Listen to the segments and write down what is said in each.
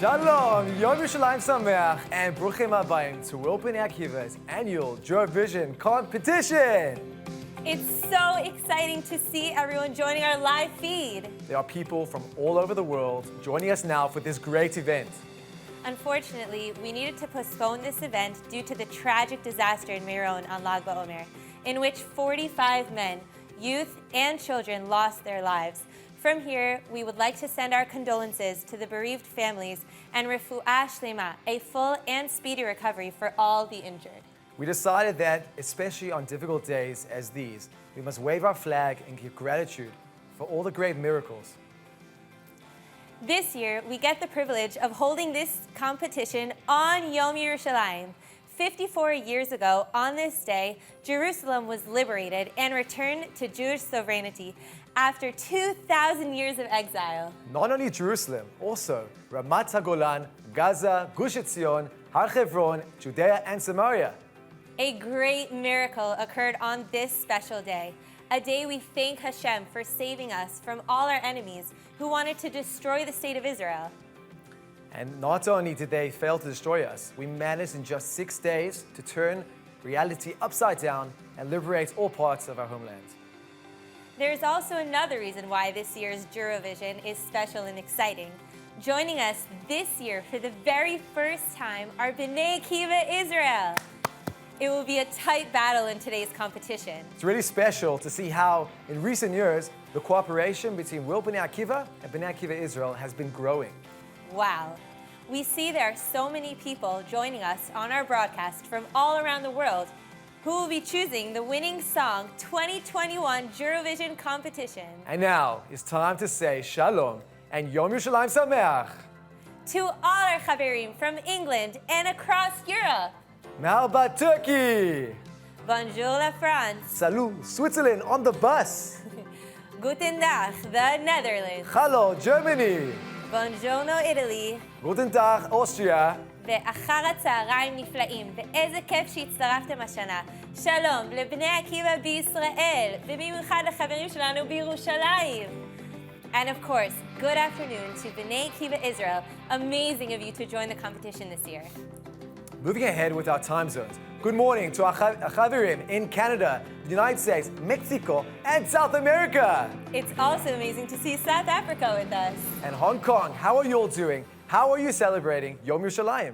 Shalom, Yom Yerushalayim Sameach, and Bruchim Habayim to Bnei Akiva's annual Jewrovision competition. It's so exciting to see everyone joining our live feed. There are people from all over the world joining us now for this great event. Unfortunately, we needed to postpone this event due to the tragic disaster in Meron on Lag BaOmer, in which 45 men, youth, and children lost their lives. From here, we would like to send our condolences to the bereaved families and refuah shlema, a full and speedy recovery for all the injured. We decided that, especially on difficult days as these, we must wave our flag and give gratitude for all the great miracles. This year, we get the privilege of holding this competition on Yom Yerushalayim. 54 years ago, on this day, Jerusalem was liberated and returned to Jewish sovereignty after 2,000 years of exile. Not only Jerusalem, also Ramat HaGolan, Gaza, Gush Etzion, Har Hebron, Judea, and Samaria. A great miracle occurred on this special day, a day we thank Hashem for saving us from all our enemies who wanted to destroy the state of Israel. And not only did they fail to destroy us, we managed in just 6 days to turn reality upside down and liberate all parts of our homeland. There's also another reason why this year's Jewrovision is special and exciting. Joining us this year for the very first time are Bnei Akiva Israel. It will be a tight battle in today's competition. It's really special to see how, in recent years, the cooperation between Bnei Akiva and Bnei Akiva Israel has been growing. Wow. We see there are so many people joining us on our broadcast from all around the world who will be choosing the winning song 2021 Jewrovision competition. And now, it's time to say Shalom and Yom Yerushalayim Sameach. To all our Chaverim from England and across Europe. Malba, Turkey. Bonjour la France. Salut, Switzerland on the bus. Guten Tag, the Netherlands. Hello, Germany. Buongiorno Italy. Guten Tag, Austria. ואחר הצהריים נפלאים, ואיזה כיף שהצטרפתם השנה. שלום לבני עקיבא בישראל, ובמיוחד לחברים שלנו בירושלים. And of course, good afternoon to Bnei Akiva Israel. Amazing of you to join the competition this year. Moving ahead with our time zones. Good morning to our Chaverim in Canada, the United States, Mexico, and South America. It's also amazing to see South Africa with us. And Hong Kong, how are you all doing? How are you celebrating Yom Yerushalayim?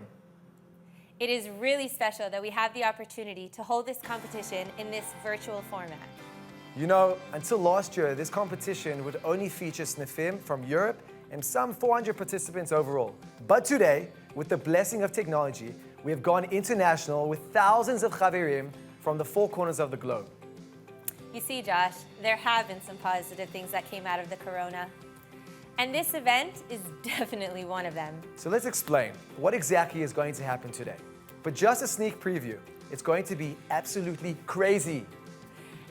It is really special that we have the opportunity to hold this competition in this virtual format. You know, until last year, this competition would only feature snifim from Europe and some 400 participants overall. But today, with the blessing of technology, we have gone international with thousands of Chaverim from the 4 corners of the globe. You see, Josh, there have been some positive things that came out of the corona. And this event is definitely one of them. So let's explain what exactly is going to happen today. But just a sneak preview, it's going to be absolutely crazy.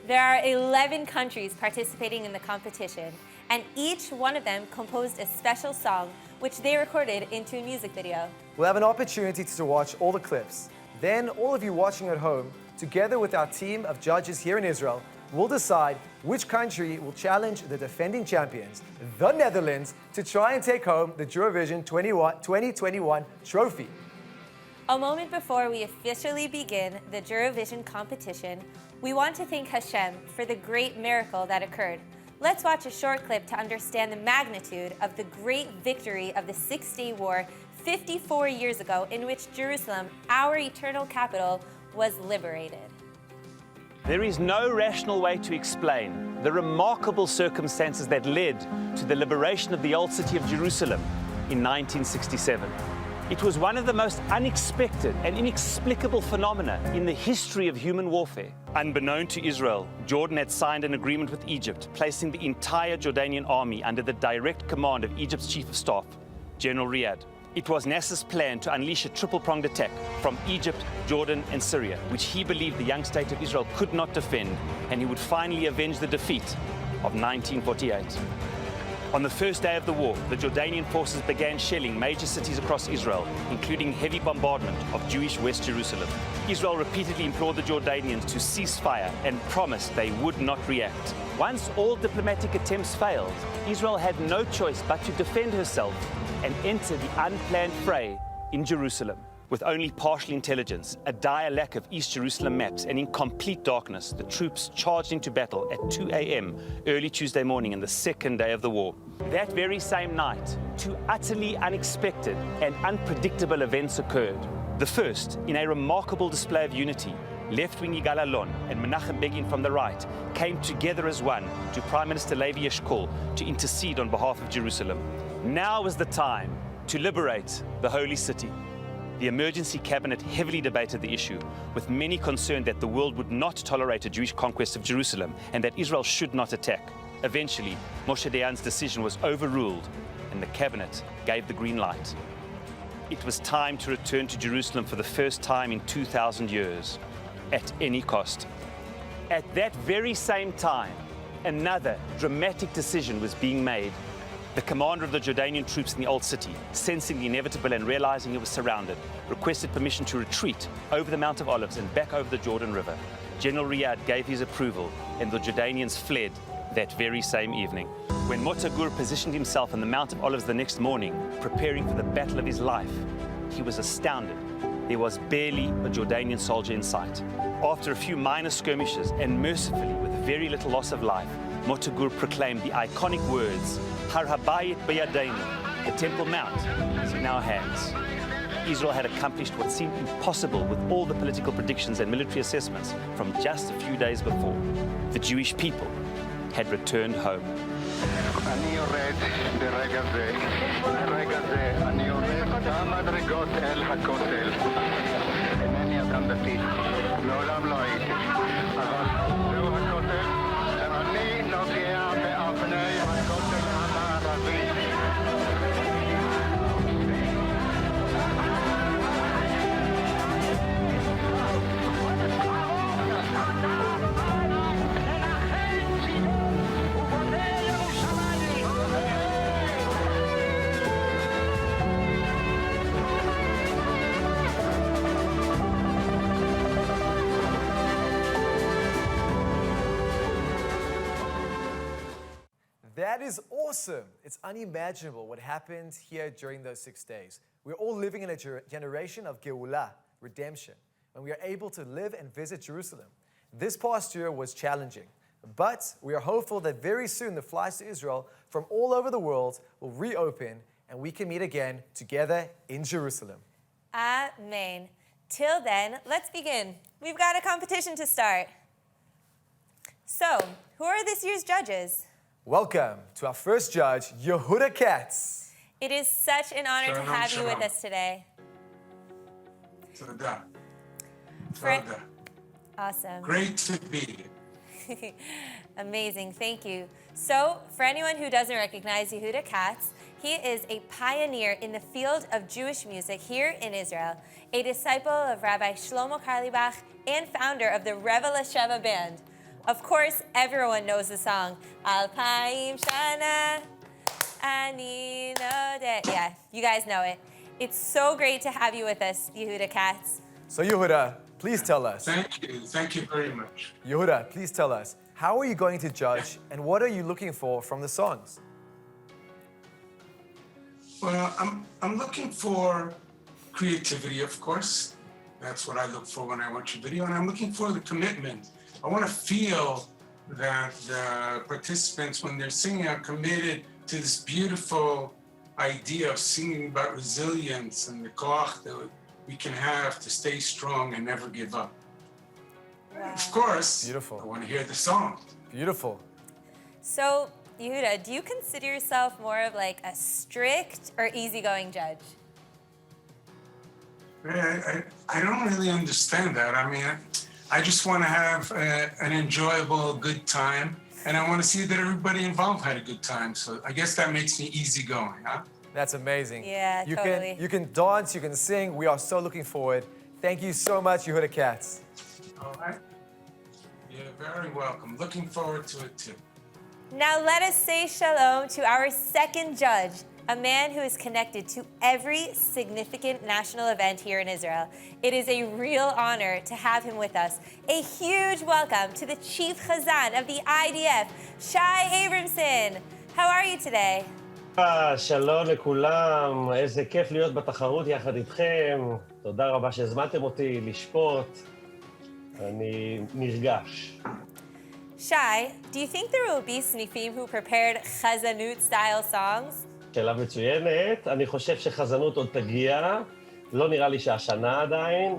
There are 11 countries participating in the competition, and each one of them composed a special song which they recorded into a music video. We'll have an opportunity to watch all the clips. Then all of you watching at home, together with our team of judges here in Israel, will decide which country will challenge the defending champions, the Netherlands, to try and take home the Jewrovision 2021 trophy. A moment before we officially begin the Jewrovision competition, we want to thank Hashem for the great miracle that occurred. Let's watch a short clip to understand the magnitude of the great victory of the Six-Day War 54 years ago, in which Jerusalem, our eternal capital, was liberated. There is no rational way to explain the remarkable circumstances that led to the liberation of the old city of Jerusalem in 1967. It was one of the most unexpected and inexplicable phenomena in the history of human warfare. Unbeknown to Israel, Jordan had signed an agreement with Egypt, placing the entire Jordanian army under the direct command of Egypt's chief of staff, General Riyad. It was Nasser's plan to unleash a triple-pronged attack from Egypt, Jordan, and Syria, which he believed the young state of Israel could not defend, and he would finally avenge the defeat of 1948. On the first day of the war, the Jordanian forces began shelling major cities across Israel, including heavy bombardment of Jewish West Jerusalem. Israel repeatedly implored the Jordanians to cease fire and promised they would not react. Once all diplomatic attempts failed, Israel had no choice but to defend herself and enter the unplanned fray in Jerusalem. With only partial intelligence, a dire lack of East Jerusalem maps, and in complete darkness, the troops charged into battle at 2 a.m. early Tuesday morning in the second day of the war. That very same night, two utterly unexpected and unpredictable events occurred. The first, in a remarkable display of unity, left-wing Yigal Allon and Menachem Begin from the right came together as one to Prime Minister Levi Eshkol to intercede on behalf of Jerusalem. Now was the time to liberate the holy city. The emergency cabinet heavily debated the issue, with many concerned that the world would not tolerate a Jewish conquest of Jerusalem and that Israel should not attack. Eventually, Moshe Dayan's decision was overruled and the cabinet gave the green light. It was time to return to Jerusalem for the first time in 2,000 years, at any cost. At that very same time, another dramatic decision was being made. The commander of the Jordanian troops in the Old City, sensing the inevitable and realizing he was surrounded, requested permission to retreat over the Mount of Olives and back over the Jordan River. General Riyad gave his approval, and the Jordanians fled that very same evening. When Motagur positioned himself on the Mount of Olives the next morning, preparing for the battle of his life, he was astounded. There was barely a Jordanian soldier in sight. After a few minor skirmishes, and mercifully with very little loss of life, Motagur proclaimed the iconic words, Har Habayit B'Yadeinu, the Temple Mount is in our hands. Israel had accomplished what seemed impossible with all the political predictions and military assessments from just a few days before. The Jewish people had returned home. אני יורד ברגע זה, אני יורד כמה דרגות אל הכותל. אינני אדם דתי, מעולם לא הייתי, אבל זהו הכותל, ואני נוגע באבני הכותל המערבי. That is awesome. It's unimaginable what happened here during those 6 days. We're all living in a generation of Geulah, redemption, when we are able to live and visit Jerusalem. This past year was challenging, but we are hopeful that very soon the flights to Israel from all over the world will reopen and we can meet again together in Jerusalem. Amen. Till then, let's begin. We've got a competition to start. So, who are this year's judges? Welcome to our first judge, Yehuda Katz. It is such an honor to have you with us today. Toda. Fred- Toda. Awesome. Great to be here. Amazing, thank you. So, for anyone who doesn't recognize Yehuda Katz, he is a pioneer in the field of Jewish music here in Israel, a disciple of Rabbi Shlomo Carlebach, and founder of the Reva Lasheva band. Of course, everyone knows the song, Alpaim Shana, Ani Nodeh. Yeah, you guys know it. It's so great to have you with us, Yehuda Katz. So Yehuda, please tell us. Thank you very much. Yehuda, please tell us, how are you going to judge and what are you looking for from the songs? Well, I'm looking for creativity, of course. That's what I look for when I watch a video, and I'm looking for the commitment. I want to feel that the participants, when they're singing, are committed to this beautiful idea of singing about resilience and the koach that we can have to stay strong and never give up. Wow. Of course, Beautiful. I want to hear the song. Beautiful. So, Yehuda, do you consider yourself more of like a strict or easygoing judge? I don't really understand that. I mean, I just want to have an enjoyable, good time, and I want to see that everybody involved had a good time. So I guess that makes me easygoing, huh? That's amazing. Yeah, totally. You can dance, you can sing. We are so looking forward. Thank you so much, Yehuda Katz. All right. You're very welcome. Looking forward to it too. Now let us say shalom to our second judge, a man who is connected to every significant national event here in Israel. It is a real honor to have him with us. A huge welcome to the Chief Chazan of the IDF, Shai Abramson. How are you today? שלום לכולם, איזה כיף להיות בתחרות יחד איתכם. תודה רבה שהזמנתם אותי לשפוט. אני נרגש. Shai, do you think there will be Snifim who prepared Chazanut-style songs? שאלה מצוינת. אני חושב שחזנות עוד תגיע. לא נראה לי שהשנה עדיין,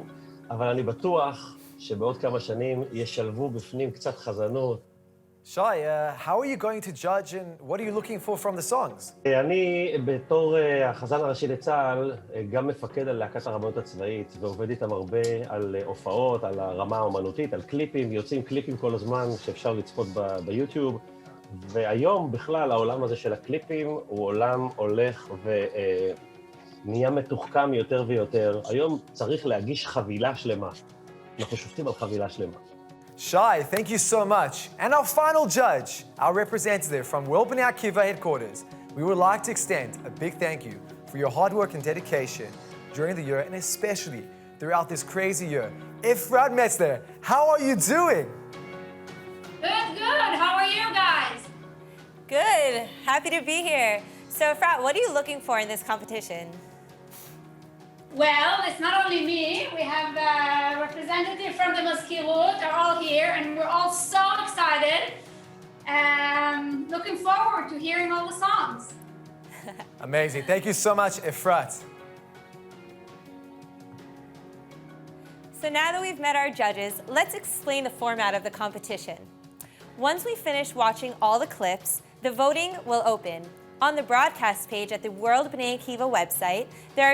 אבל אני בטוח שבעוד כמה שנים ישלבו בפנים קצת חזנות. Shai, how are you going to judge and what are you looking for from the songs? אני בתור החזן הראשי לצה"ל, גם מפקד על להקת הרבנות הצבאית, ועובד איתם הרבה על הופעות, על הרמה האומנותית, על קליפים, יוצאים קליפים כל הזמן שאפשר לצפות ביוטיוב, והיום בכלל העולם הזה של הקליפים הוא עולם הולך ונהיה מתוחכם יותר ויותר. היום צריך להגיש חבילה שלמה. אנחנו שופטים על חבילה שלמה. Shai, thank you so much. And our final judge, our representative from Bnei Akiva headquarters, we would like to extend a big thank you for your hard work and dedication during the year and especially throughout this crazy year. Efrat Metzler, how are you doing? Good. How are you guys? Good. Happy to be here. So, Efrat, what are you looking for in this competition? Well, it's not only me. We have a representative from the Mazkirut. They're all here, and we're all so excited. Looking forward to hearing all the songs. Amazing. Thank you so much, Efrat. So now that we've met our judges, let's explain the format of the competition. Once we finish watching all the clips, the voting will open. On the broadcast page at the World Bnei Akiva website, there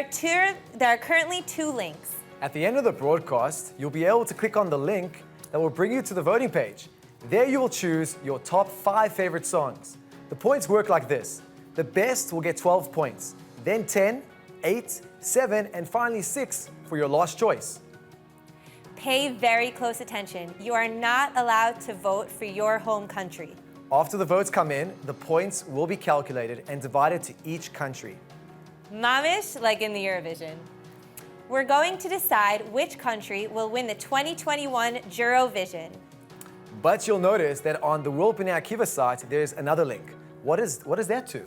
are currently 2 links. At the end of the broadcast, you'll be able to click on the link that will bring you to the voting page. There you will choose your top 5 favorite songs. The points work like this. The best will get 12 points, then 10, 8, 7, and finally 6 for your last choice. Pay very close attention. You are not allowed to vote for your home country. After the votes come in, the points will be calculated and divided to each country. Mamish, like in the Jewrovision. We're going to decide which country will win the 2021 Jewrovision. But you'll notice that on the World Bnei Akiva site, there's another link. What is that to?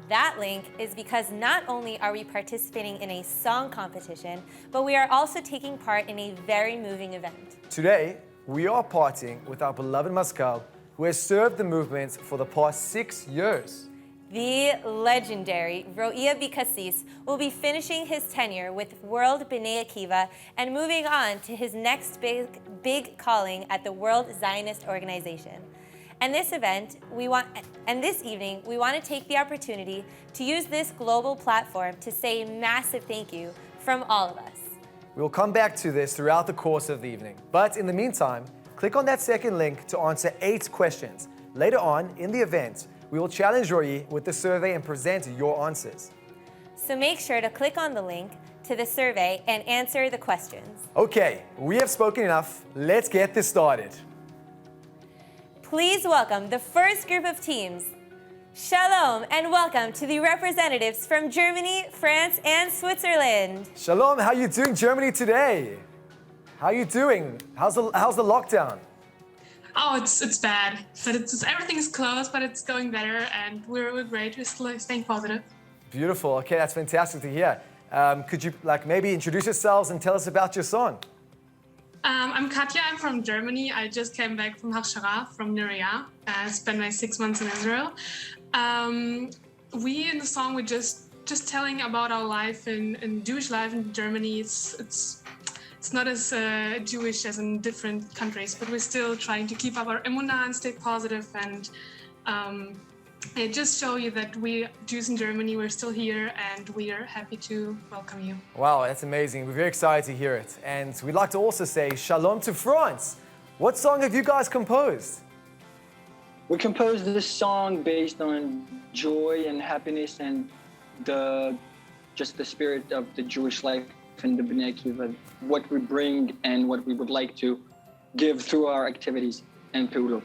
That link is because not only are we participating in a song competition, but we are also taking part in a very moving event. Today, we are partying with our beloved Maskal, who has served the movement for the past 6 years. The legendary Ro'ia Bikasis will be finishing his tenure with World Bnei Akiva and moving on to his next big calling at the World Zionist Organization. And this evening, we want to take the opportunity to use this global platform to say a massive thank you from all of us. We'll come back to this throughout the course of the evening. But in the meantime, click on that second link to answer 8 questions. Later on in the event, we will challenge Roy with the survey and present your answers. So make sure to click on the link to the survey and answer the questions. Okay, we have spoken enough. Let's get this started. Please welcome the first group of teams. Shalom and welcome to the representatives from Germany, France, and Switzerland. Shalom, how are you doing, Germany, today? How are you doing? How's the lockdown? Oh, it's bad, but everything is closed, but it's going better, and we're great. We're still staying positive. Beautiful. Okay, that's fantastic to hear. Could you maybe introduce yourselves and tell us about your song? I'm Katja. I'm from Germany. I just came back from Hachshara, from Neriah. I spent my 6 months in Israel. We in the song we're just telling about our life in Jewish life in Germany. It's not as Jewish as in different countries, but we're still trying to keep up our emunah and stay positive and just show you that we Jews in Germany, we're still here and we are happy to welcome you. Wow, that's amazing. We're very excited to hear it. And we'd like to also say shalom to France. What song have you guys composed? We composed this song based on joy and happiness and the spirit of the Jewish life and the Bnei Akiva, what we bring and what we would like to give through our activities and Peulot.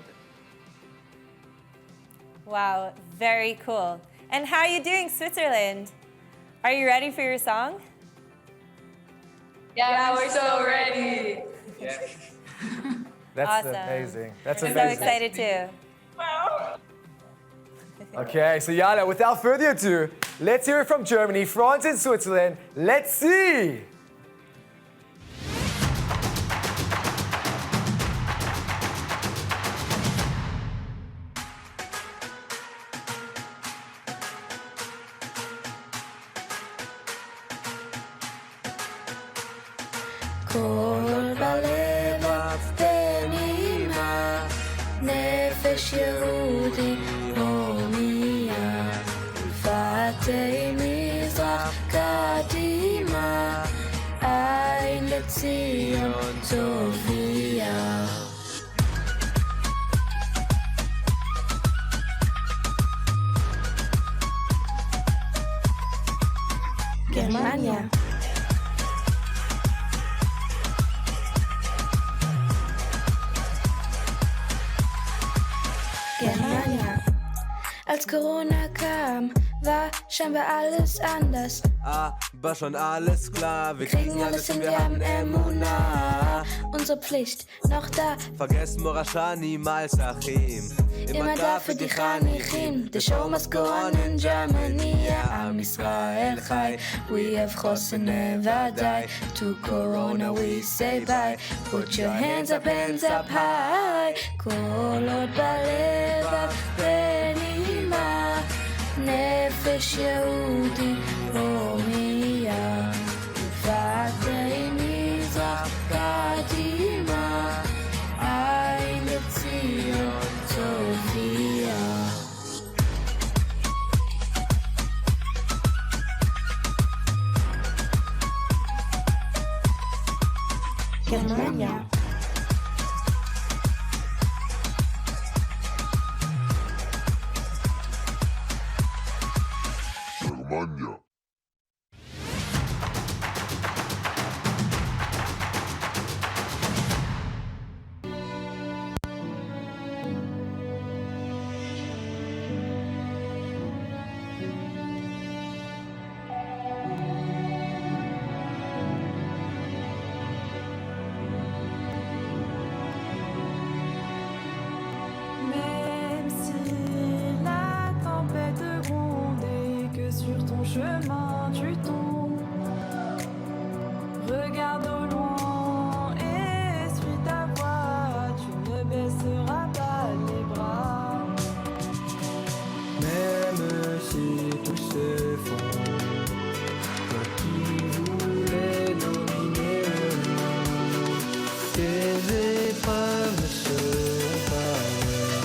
Wow, very cool. And how are you doing, Switzerland? Are you ready for your song? Yeah, we're so ready. That's awesome. amazing. That's I'm amazing. so excited too. Wow. Okay, so Yala, without further ado, let's hear it from Germany, France, and Switzerland. Let's see! כל בלבב בנימה, נפש יהודי הומייה, פתי מזרח קדימה, עין לציון תופיע. גרמניה. Germania. Als Corona kam, war scheinbar alles anders. Aber schon alles klar, wir Kriegen alles hin, wir haben Emuna. Unsere Pflicht noch da. Vergessen Morascha niemals Achim. Immer da für die Chanichim. The show must go on in Germany. Yeah, Am Israel Chai. We have chosen never die. To Corona we say bye. Put your hands up high. כל עוד בלבב בנימה, נפש יהודי הומייה, פתי מזרח קדימה, עין לציון תופיע. גרמניה. Germania. Même si la tempête gronde et que sur ton chemin tu tombes, regarde au loin et suis ta voix, tu ne baisseras pas les bras. Même si tout s'effondre, toi qui voulais dominer le monde, tes épreuves ne seront pas vraies.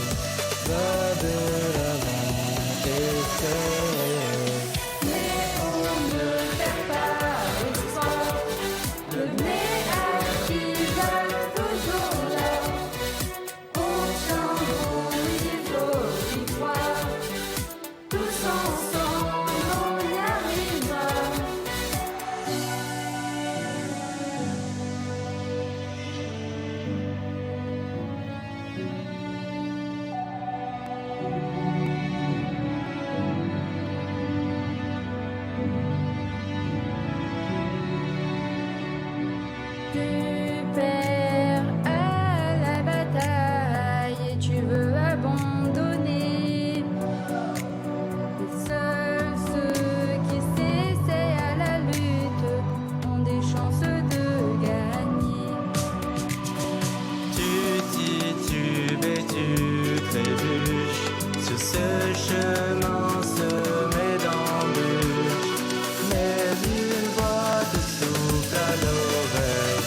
Va de l'avant et fais. Mais on ne perd pas espoir, le Bnei Akiva toujours là. Au charbon il faut y croire, tous ensemble on y arrivera. Tu perds à la bataille et tu veux abandonner. Et seuls ceux qui s'essayent à la lutte ont des chances de gagner. Tu titubes et tu trébuches sur ce chemin semé d'embûches, mais une voix te souffle à l'oreille.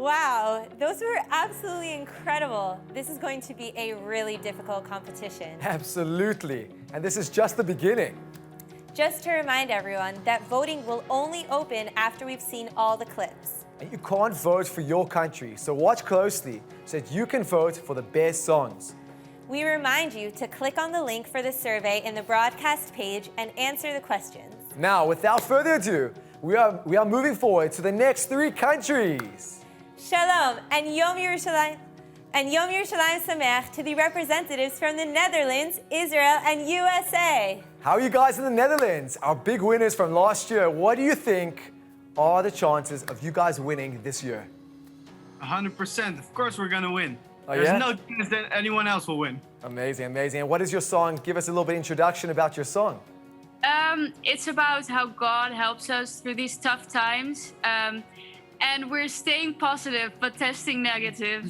Wow, those were absolutely incredible. This is going to be a really difficult competition. Absolutely. And this is just the beginning. Just to remind everyone that voting will only open after we've seen all the clips. And you can't vote for your country, so watch closely so that you can vote for the best songs. We remind you to click on the link for the survey in the broadcast page and answer the questions. Now, without further ado, we are moving forward to the next 3 countries. Shalom and Yom Yerushalayim Sameach to the representatives from the Netherlands, Israel, and USA. How are you guys in the Netherlands? Our big winners from last year. What do you think are the chances of you guys winning this year? 100%. Of course we're going to win. Oh, There's yeah? no chance that anyone else will win. Amazing, amazing. And what is your song? Give us a little bit of introduction about your song. It's about how God helps us through these tough times. And we're staying positive, but testing negative.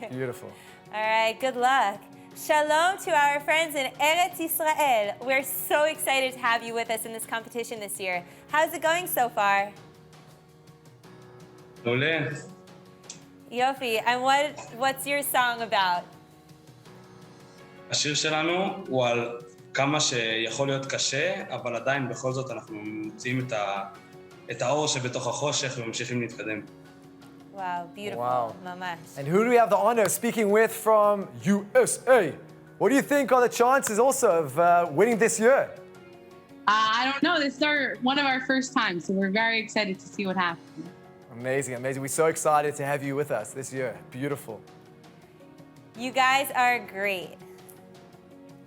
Beautiful. All right, good luck. Shalom to our friends in Eretz Israel. We're so excited to have you with us in this competition this year. How's it going so far? מעולה. Yofi, and what's your song about? השיר שלנו הוא על כמה שיכול להיות קשה, אבל עדיין בכל זאת אנחנו מוצאים את האור שבתוך החושך וממשיכים להתקדם. Wow, beautiful. Wow. Mamash. And who do we have the honor of speaking with from USA? What do you think are the chances also of winning this year? I don't know. This is one of our first times, so we're very excited to see what happens. Amazing, amazing. We're so excited to have you with us this year. Beautiful. You guys are great.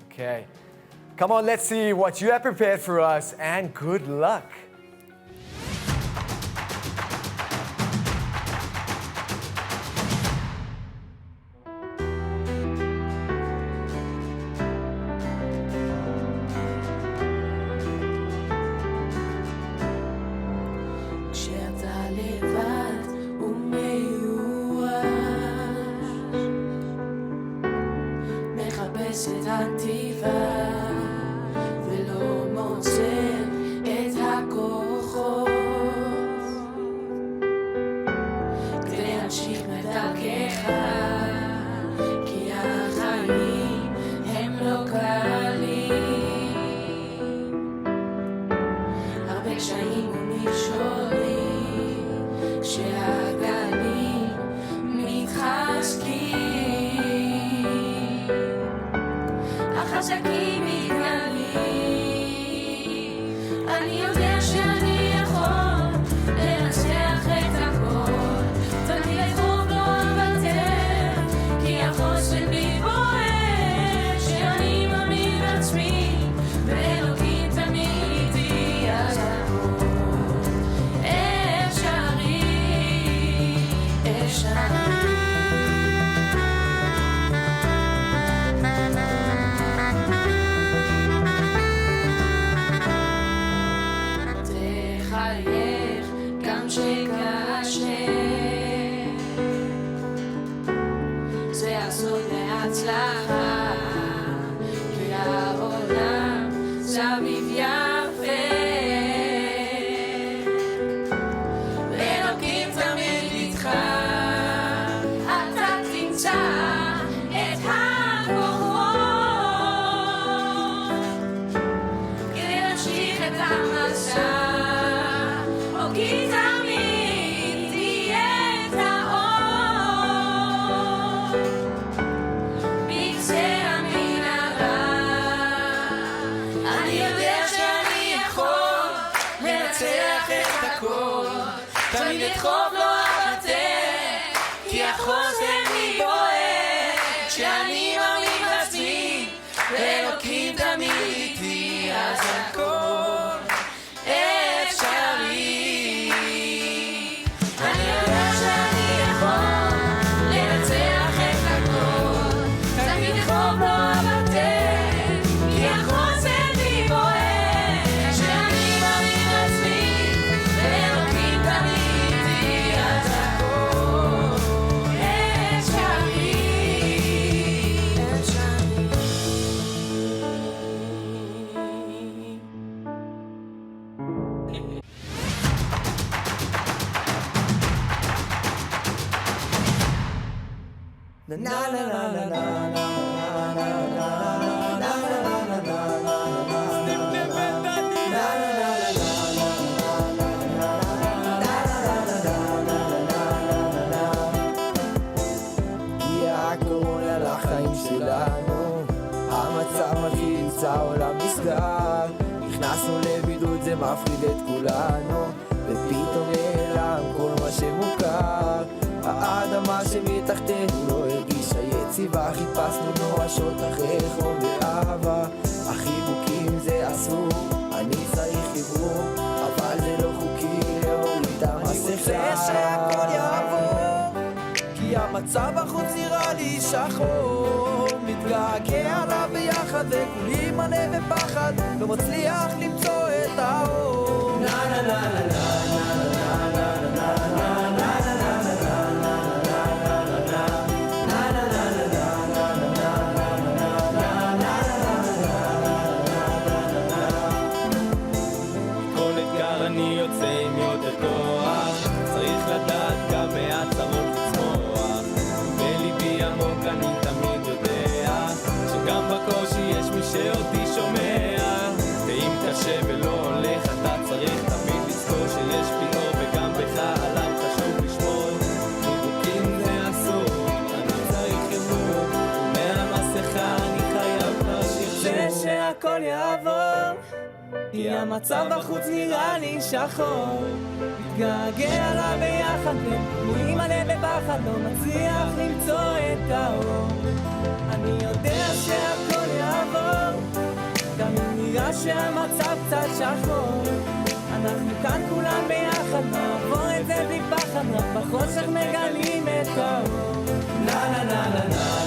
Okay. Come on, let's see what you have prepared for us, and good luck. כשאתה לבד ומיואש, מחפש את התקווה ולא מוצא את הכוחות כדי להמשיך בדרכך, כי החיים הם לא קלים, הרבה קשיים ומכשולים, כשהגלים מתחזקים, החזקים מתגלים. אני יודע שאני יכול לנצח את הכל, תמיד לדחוף לא אוותר, כי החוסן בי בוער, שאני מאמין בעצמי, ואלוקים תמיד איתי, אז הכל אפשרי, אפשרי. תחייך גם שקשה, זה הסוד להצלחה, כי העולם סביב יפה, ואלוקים תמיד איתך, אתה תמצא את הכוחות כדי להמשיך את המסע, כי תמיד תהיה את האור בקצה המנהרה. אני יודע שאני יכול לנצח את הכל, תמיד לדחוף לא אוותר, כי החוסן בי בוער, שאני מאמין בעצמי, ואלוקים תמיד איתי, אז הכל אפשרי. אני יודע שאני יכול לנצח את הכל, תמיד לדחוף לא אוותר, כי החוסן בי בוער, שאני מאמין בעצמי, ואלוקים תמיד איתי, אז הקורונה לחיים שלנו, המצב מתחיל למצוא העולם נסגר, נכנסנו לבידוד זה מפחיד את כולנו, ופתאום נעלם כל מה שמוכר, האדמה שמתחתנו לא הרגישה יציבה, חיפשנו נואשות אחרי חום ואהבה, החיבוקים זה אסור, אני צריך חיבור, אבל זה לא חוקי להוריד את המסכה. אני רוצה שהכל יעבור, כי המצב בחוץ נראה לי שחור, מתגעגע עליו ביחד וכולי מלא בפחד, לא מצליח למצוא את האור. נה נה נה נה נה נה אני יוצא עם יותר כוח, צריך לדעת גם מהצרות לצמוח, בליבי עמוק אני תמיד יודע, שגם בקושי יש מי שאותי שומע, ואם קשה ולא הולך אתה צריך תמיד לזכור שיש בי אור, וגם בך עליו חשוב לשמור, חיבוקים זה אסור, אני צריך חיבור, ומהמסכה אני חייב להשאיר זה שהכל יעבור, כי המצב בחוץ נראה לי שחור, מתגעגע עליו ביחד וכולי מלא בפחד, לא מצליח למצוא את האור. אני יודע שהכל יעבור, גם אם נראה שהמצב קצת שחור, אנחנו כאן כולם ביחד, נעבור את זה בלי פחד, רק בחושך מגלים את האור. נה נה נה נה נה נה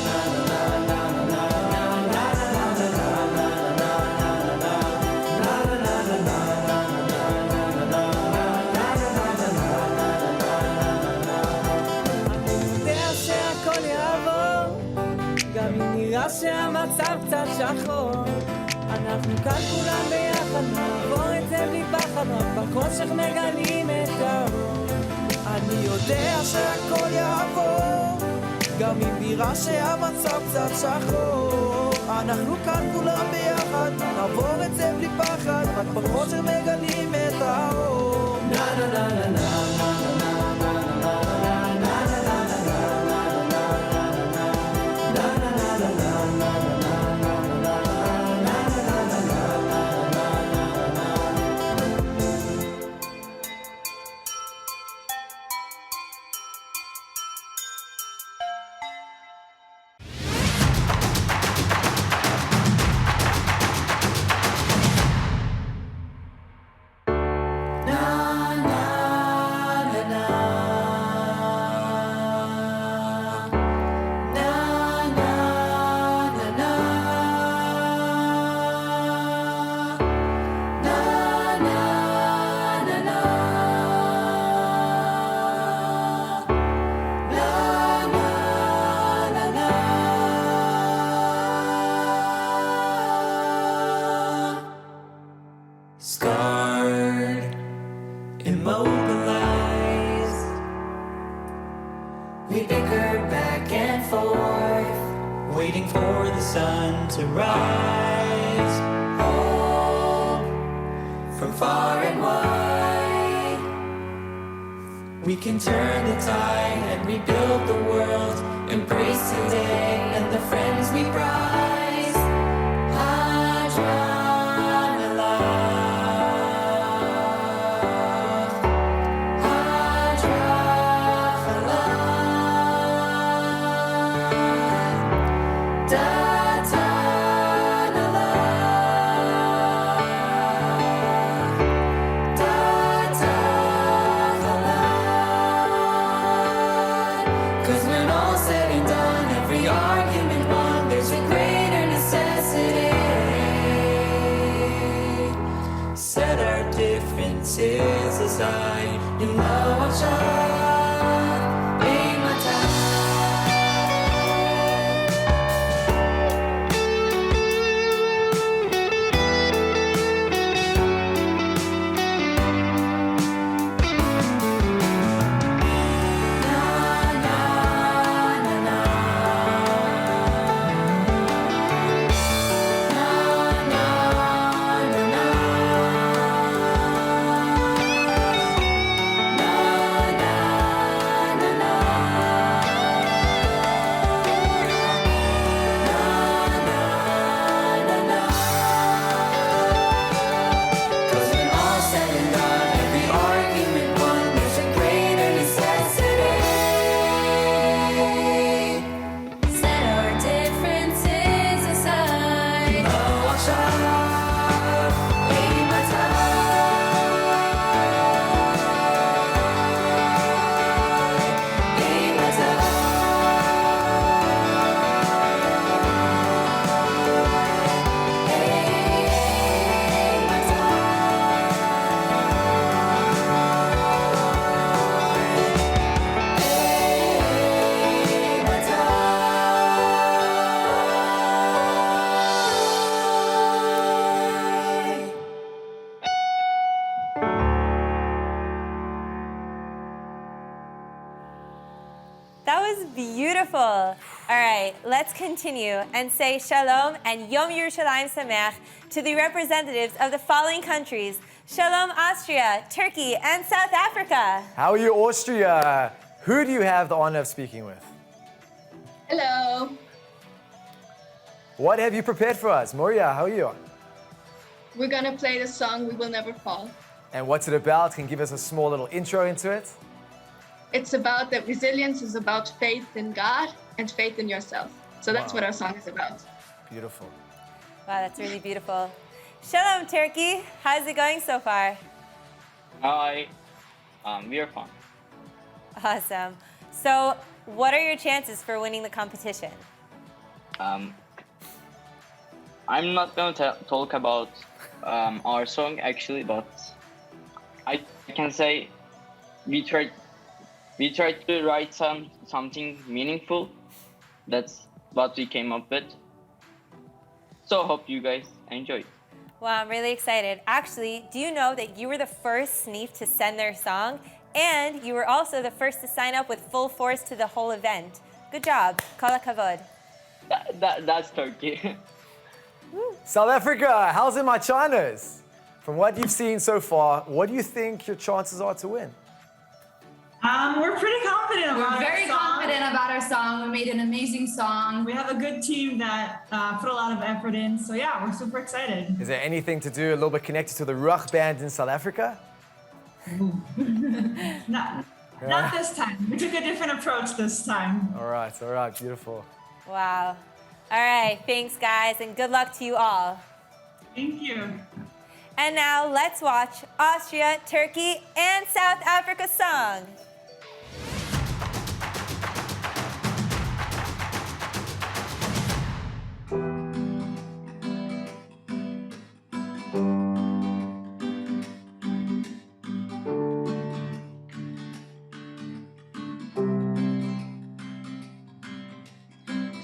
שהמצב קצת שחור, אנחנו כאן כולם ביחד, נעבור את זה בלי פחד, רק בחושך מגלים את האור. אני יודע שהכל יעבור, גם אם נראה שהמצב קצת שחור, אנחנו כאן כולם ביחד, נעבור את זה בלי פחד, רק בחושך מגלים את האור. נה נה נה נה נה That was beautiful. All right, let's continue and say Shalom and Yom Yerushalayim Sameach to the representatives of the following countries: Shalom, Austria, Turkey, and South Africa. How are you, Austria? Who do you have the honor of speaking with? Hello. What have you prepared for us? Moria, how are you? We're gonna play the song We Will Never Fall. And what's it about? Can you give us a small little intro into it? It's about that resilience is about faith in God and faith in yourself. So that's what our song is about. Beautiful. Wow, that's really beautiful. Shalom, Turkey. How's it going so far? Hi. We are fine. Awesome. So, what are your chances for winning the competition? I'm not going to talk about our song actually, but I can say we tried to write something meaningful. That's what we came up with. So hope you guys enjoy. Wow, I'm really excited. Actually, do you know that you were the first SNEEF to send their song, and you were also the first to sign up with full force to the whole event? Good job. Kol hakavod. That's Turkey. South Africa, how's it, my Chinas? From what you've seen so far, what do you think your chances are to win? We're pretty confident about We're very our song. confident about our song. We made an amazing song. We have a good team that put a lot of effort in. So yeah, we're super excited. Is there anything to do a little bit connected to the Ruach band in South Africa? Not this time. We took a different approach this time. All right, beautiful. Wow. All right, thanks, guys, and good luck to you all. Thank you. And now let's watch Austria, Turkey, and South Africa's song.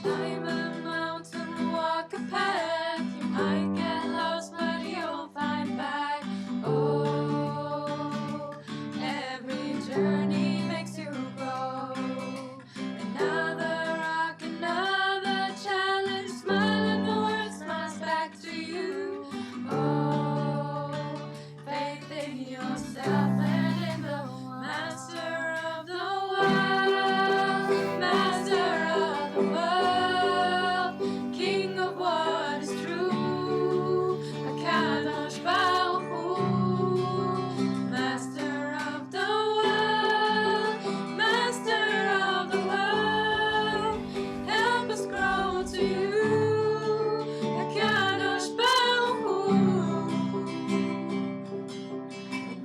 Climb a mountain, walk a path. You might get lost, but you'll find back. Oh, every journey makes you grow. Another rock, another challenge. Smile and the world smiles back to you. Oh, faith in yourself and in the master of the world. Master of the world, King of what is true, Akadosh Baruch Hu, Master of the world, Master of the world, help us grow to you, Akadosh Baruch Hu.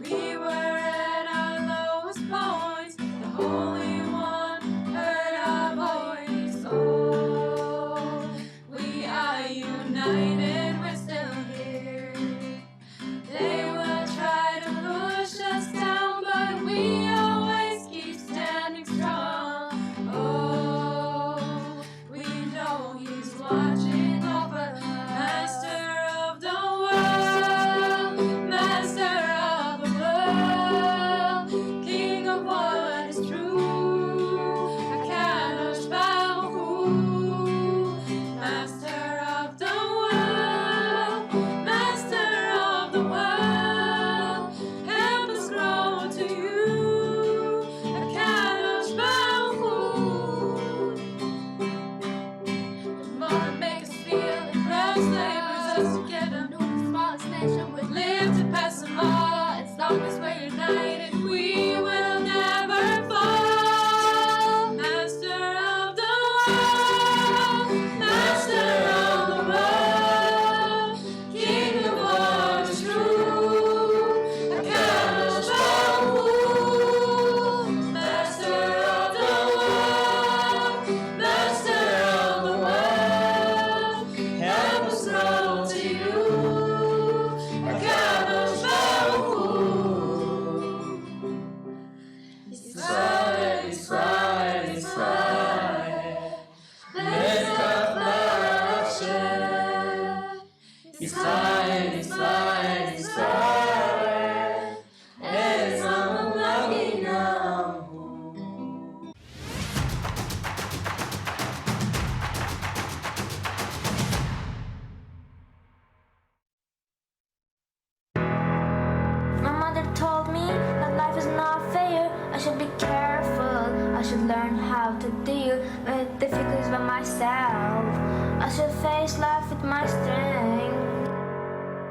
We were at our lowest points, the Holy One heard our voice. Oh, we are united, we're still here. They will try to push us down, but we always keep standing strong. Oh, we know He's watching over us. Master of the world, Master of the world, King of what is true, Akadosh Baruch Hu, Master of the world, Master of the world, help us grow to you, Akadosh Baruch Hu. Tomorrow make us feel it grows, labors us together. No smallest nation would live to pass them all. As long as we're united, we will never fall. Master of the world, Master of the world, King of what is true, Akadosh Baruch Hu, Master of the world, Master of the world, help us grow to you, Akadosh Baruch Hu. how to deal with difficulties by myself. I should face life with my strength.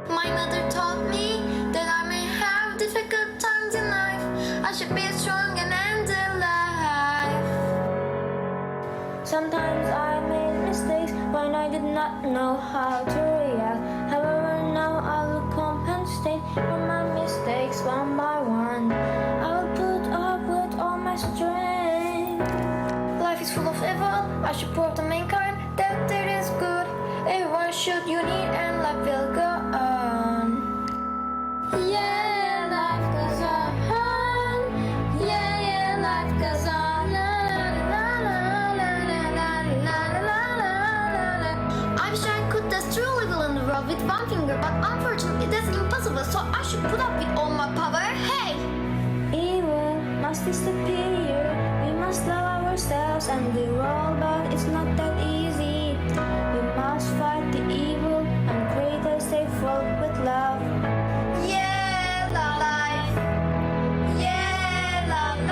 My mother taught me that I may have difficult times in life. I should be strong and end life. Sometimes I made mistakes when I did not know how to react. However, now I will compensate for my mistakes one by one. I will put up with all my strength. Life is full of evil. I should prove the mankind that it is good. Everyone should unite and life will go on. Yeah, life goes on. Yeah, life goes on. La la la la la la la la la la. I wish I could destroy evil in the world with one finger, but unfortunately that's impossible. So I should put up with all my power. Hey, evil must disappear. We must love ourselves and the world, but it's not that easy. We must fight the evil and create a safe world with love. Yeah, life. Yeah, life.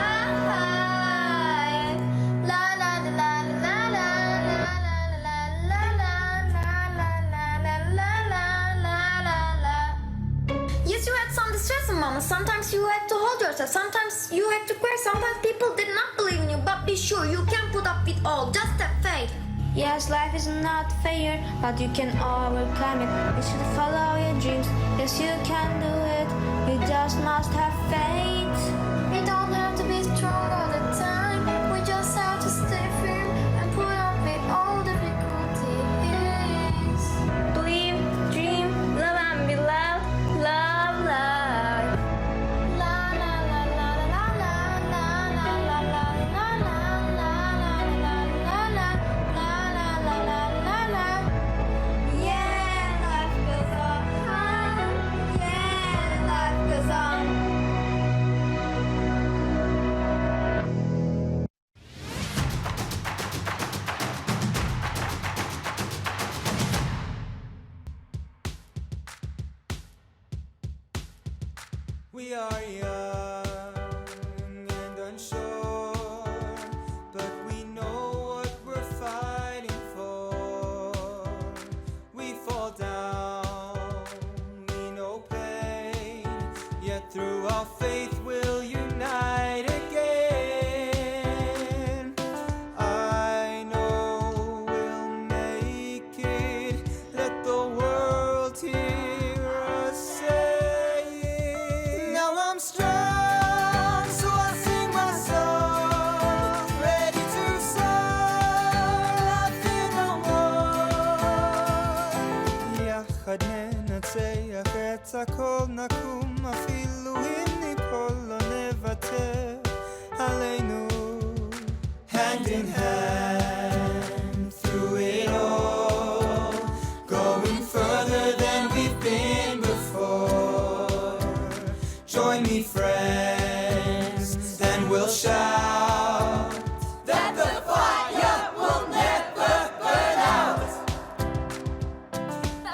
La la la la la la la la la la la. Yes, you had some distressing moments. Sometimes you had to hold yourself. Sometimes you had to cry. Sometimes people did not believe in you. But be sure you can put up with all. Just have faith. Yes, life is not fair, but you can overcome it. You should follow your dreams. Yes, you can do it. You just must have faith. We don't have to be strong all the time. We just have to stay firm and put up with all difficulties. Believe, dream, love and be loved. Love, love. La la la la la la la la la la la la la la la la. Yeah, life goes on. Yeah, life goes on. We are young and unsure, but we know what we're fighting for. We fall down, we know pain, yet through our faith we'll unite again. I know we'll make it, let the world hear us say. Now I'm strong, so I sing my song, ready to soar, I fear no more. יחד ננצח את הכל, נקום אפילו אם ניפול, לא נוותר עלינו. Hand in hand, through it all, going further than we've been before. Join me, friends, then we'll shout that the fire will never burn out. I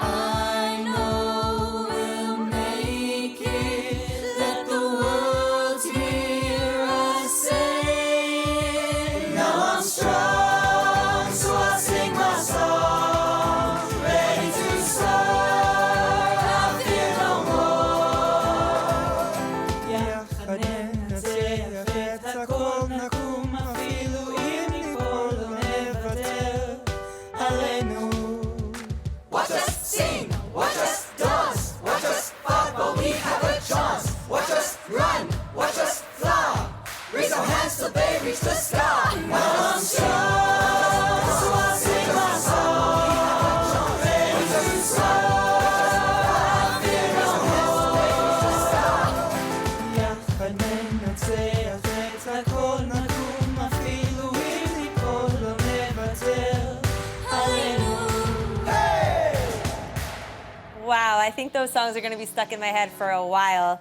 know we'll make it, let the world hear us say. Now I'm strong, so I sing my song, ready to soar, I fear no more. יחד ננצח את הכל, נקום אפילו אם ניפול, לא נוותר עלינו. Watch us sing, watch us dance, watch us fight, but we have a chance. Watch us run, watch us fly, raise our hands till they reach the sky. Now I'm strong, so I sing my song, ready to soar, I fear no more. יחד ננצח את הכל, נקום אפילו אם ניפול, לא נוותר עלינו. Wow, I think those songs are going to be stuck in my head for a while.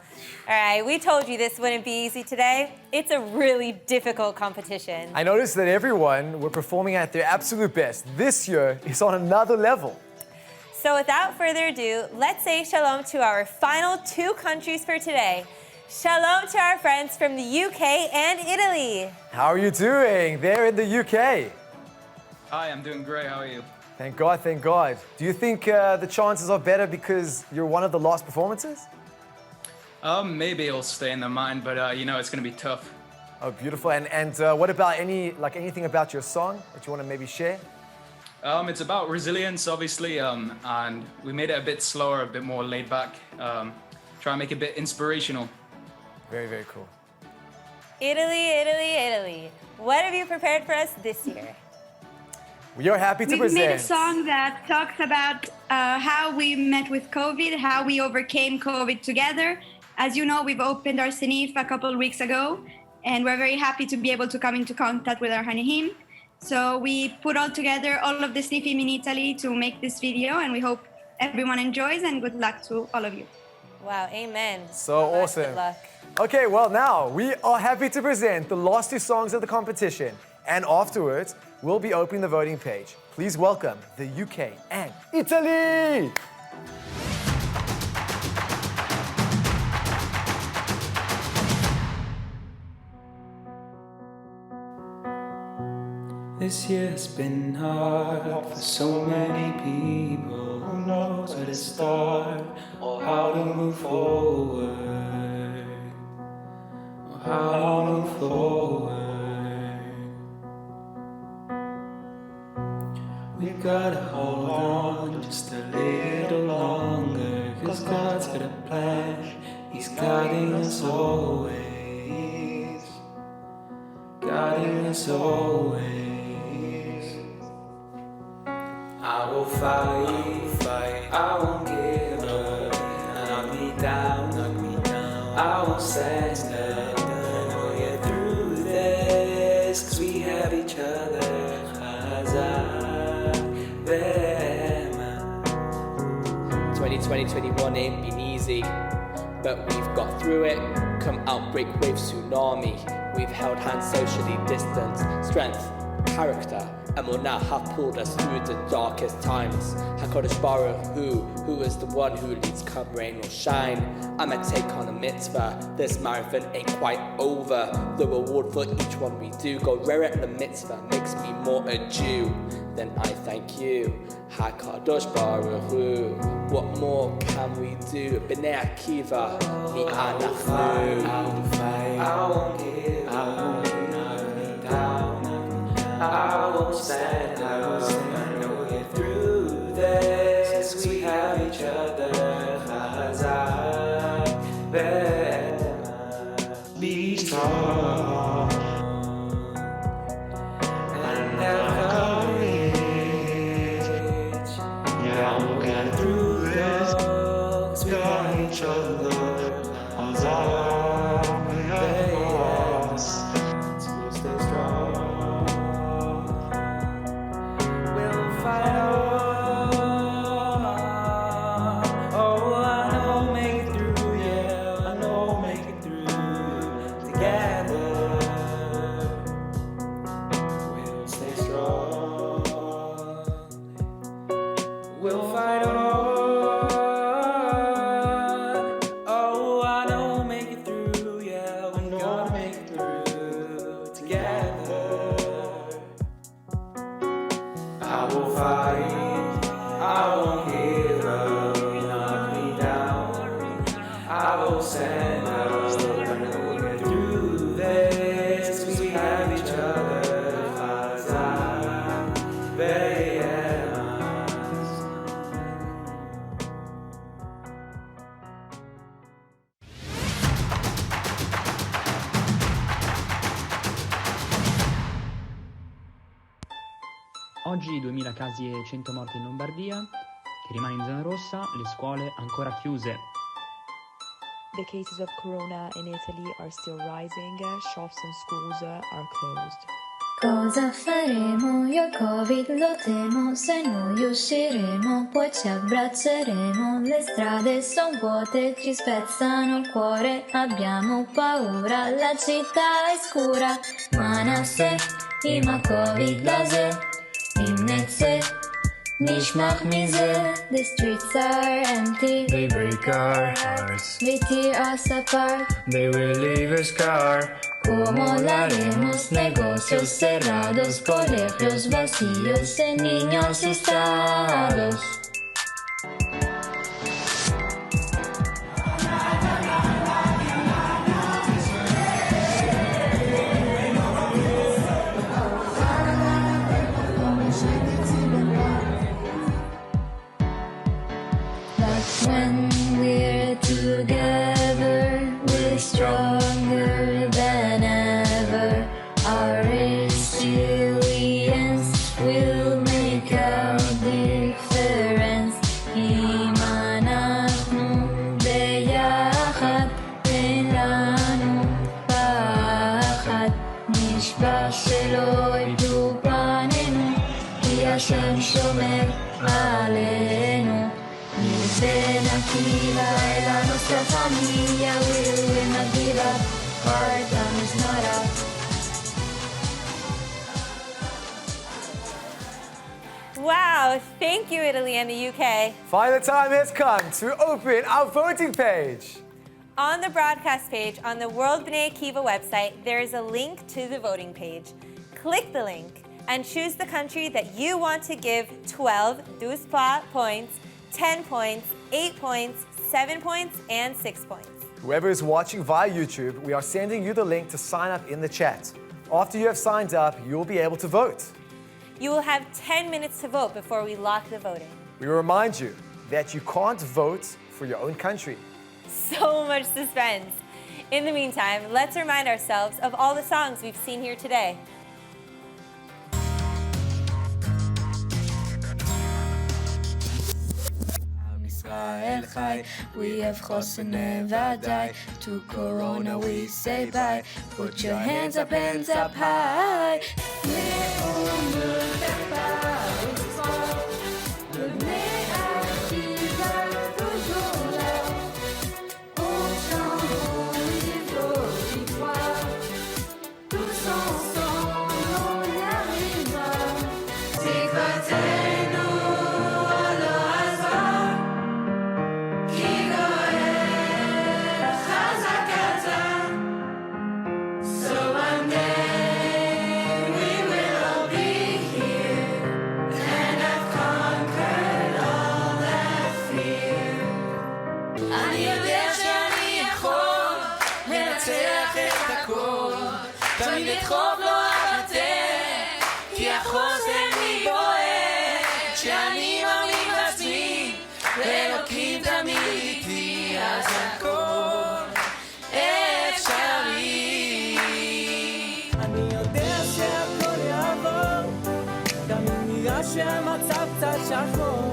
All right, we told you this wouldn't be easy today. It's a really difficult competition. I noticed that everyone were performing at their absolute best. This year is on another level. So without further ado, let's say shalom to our final two countries for today. Shalom to our friends from the UK and Italy. How are you doing there in the UK? Hi, I'm doing great. How are you? Thank God, thank God. Do you think the chances are better because you're one of the last performances? Maybe it'll stay in their mind, but you know, it's going to be tough. Oh, beautiful. And what about anything about your song that you want to maybe share? It's about resilience, obviously, and we made it a bit slower, a bit more laid back. Try and make it a bit inspirational. Very, very cool. Italy, Italy, Italy. What have you prepared for us this year? We are happy to present. We made a song that talks about how we met with COVID, how we overcame COVID together. As you know, we've opened our Senif a couple of weeks ago, and we're very happy to be able to come into contact with our Hanihim. So we put all together all of the Snifim in Italy to make this video, and we hope everyone enjoys, and good luck to all of you. Wow, amen. So awesome. Good luck. Okay, well now, we are happy to present the last two songs of the competition. And afterwards, we'll be opening the voting page. Please welcome the UK and Italy! This year's been hard for so many people. Who knows where to start or how to move forward? Or how to move forward? We gotta hold on just a little longer, 'cause God's got a plan, He's guiding us always, guiding us always. I will fight, I won't give up, knock me down, I won't stand up, we'll get through this, 'cause we have each other. 2020-21 ain't been easy, but we've got through it. Come outbreak wave tsunami, we've held hands socially distanced. Strength, character, and will now have pulled us through the darkest times. HaKadosh Baruch who is the one who leads come rain or shine. I'ma take on a mitzvah, this marathon ain't quite over. The reward for each one we do, go rare at the mitzvah makes me more a Jew. Then I thank you, HaKadosh Baruch Hu. What more can we do? Bnei Akiva, mi anachnu. I won't give up, knock me down, I won't stand up, I know we'll get through this, 'cause we have each other. Chazak, be strong, and have courage. Yeah, we'll get through this, 'cause we got each other. Chazak, so we'll stay strong. Oggi 2000 casi e 100 morti in Lombardia, che rimane in zona rossa, le scuole ancora chiuse. The cases of corona in Italy are still rising, shops and schools are closed. Cosa faremo? Io il Covid lo temo, se noi usciremo poi ci abbracceremo. Le strade son vuote, ci spezzano il cuore, abbiamo paura, la città è scura. Manasseh, ima Covid loze, imnetse, נשמח מזה. The streets are empty. They break our hearts. We tear us apart. They will leave a scar. Como la vemos, negocios cerrados, colegios vacíos, de niños frustrados. But when we're together, we're stronger than ever. Our resilience will make a difference. אם אנחנו ביחד, אין לנו פחד. נשבע שלא יפלו פנינו, כי השם שומר עלינו. Bnei Akiva, la nostra famiglia, we will not give up. Our time is not up. Wow, thank you, Italy and the UK. Finally, the time has come to open our voting page. On the broadcast page on the World Bnei Akiva website, there is a link to the voting page. Click the link and choose the country that you want to give 12 points, 10 points, 8 points, 7 points, and 6 points. Whoever is watching via YouTube, we are sending you the link to sign up in the chat. After you have signed up, you'll be able to vote. You will have 10 minutes to vote before we lock the voting. We remind you that you can't vote for your own country. So much suspense. In the meantime, let's remind ourselves of all the songs we've seen here today. Israel Chai, we have chosen never die. To Corona we say bye. Put your hands up high. Le Bnei Akiva toujours là. On chante pour vivre victoire. Tous ensemble on y arrivera. Tikvatenu lo hazar. So one day we will all be here and have conquered all that fear. אני יודע שאני יכול לנצח את הכל, תמיד אדחוף לא אוותר, כי החוסן בי בוער, כשאני מאמין בעצמי, ואלוקים תמיד איתי, אז הכל אפשרי. אני יודע שהכל יעבור, גם אם נראה שהמצב קצת שחור.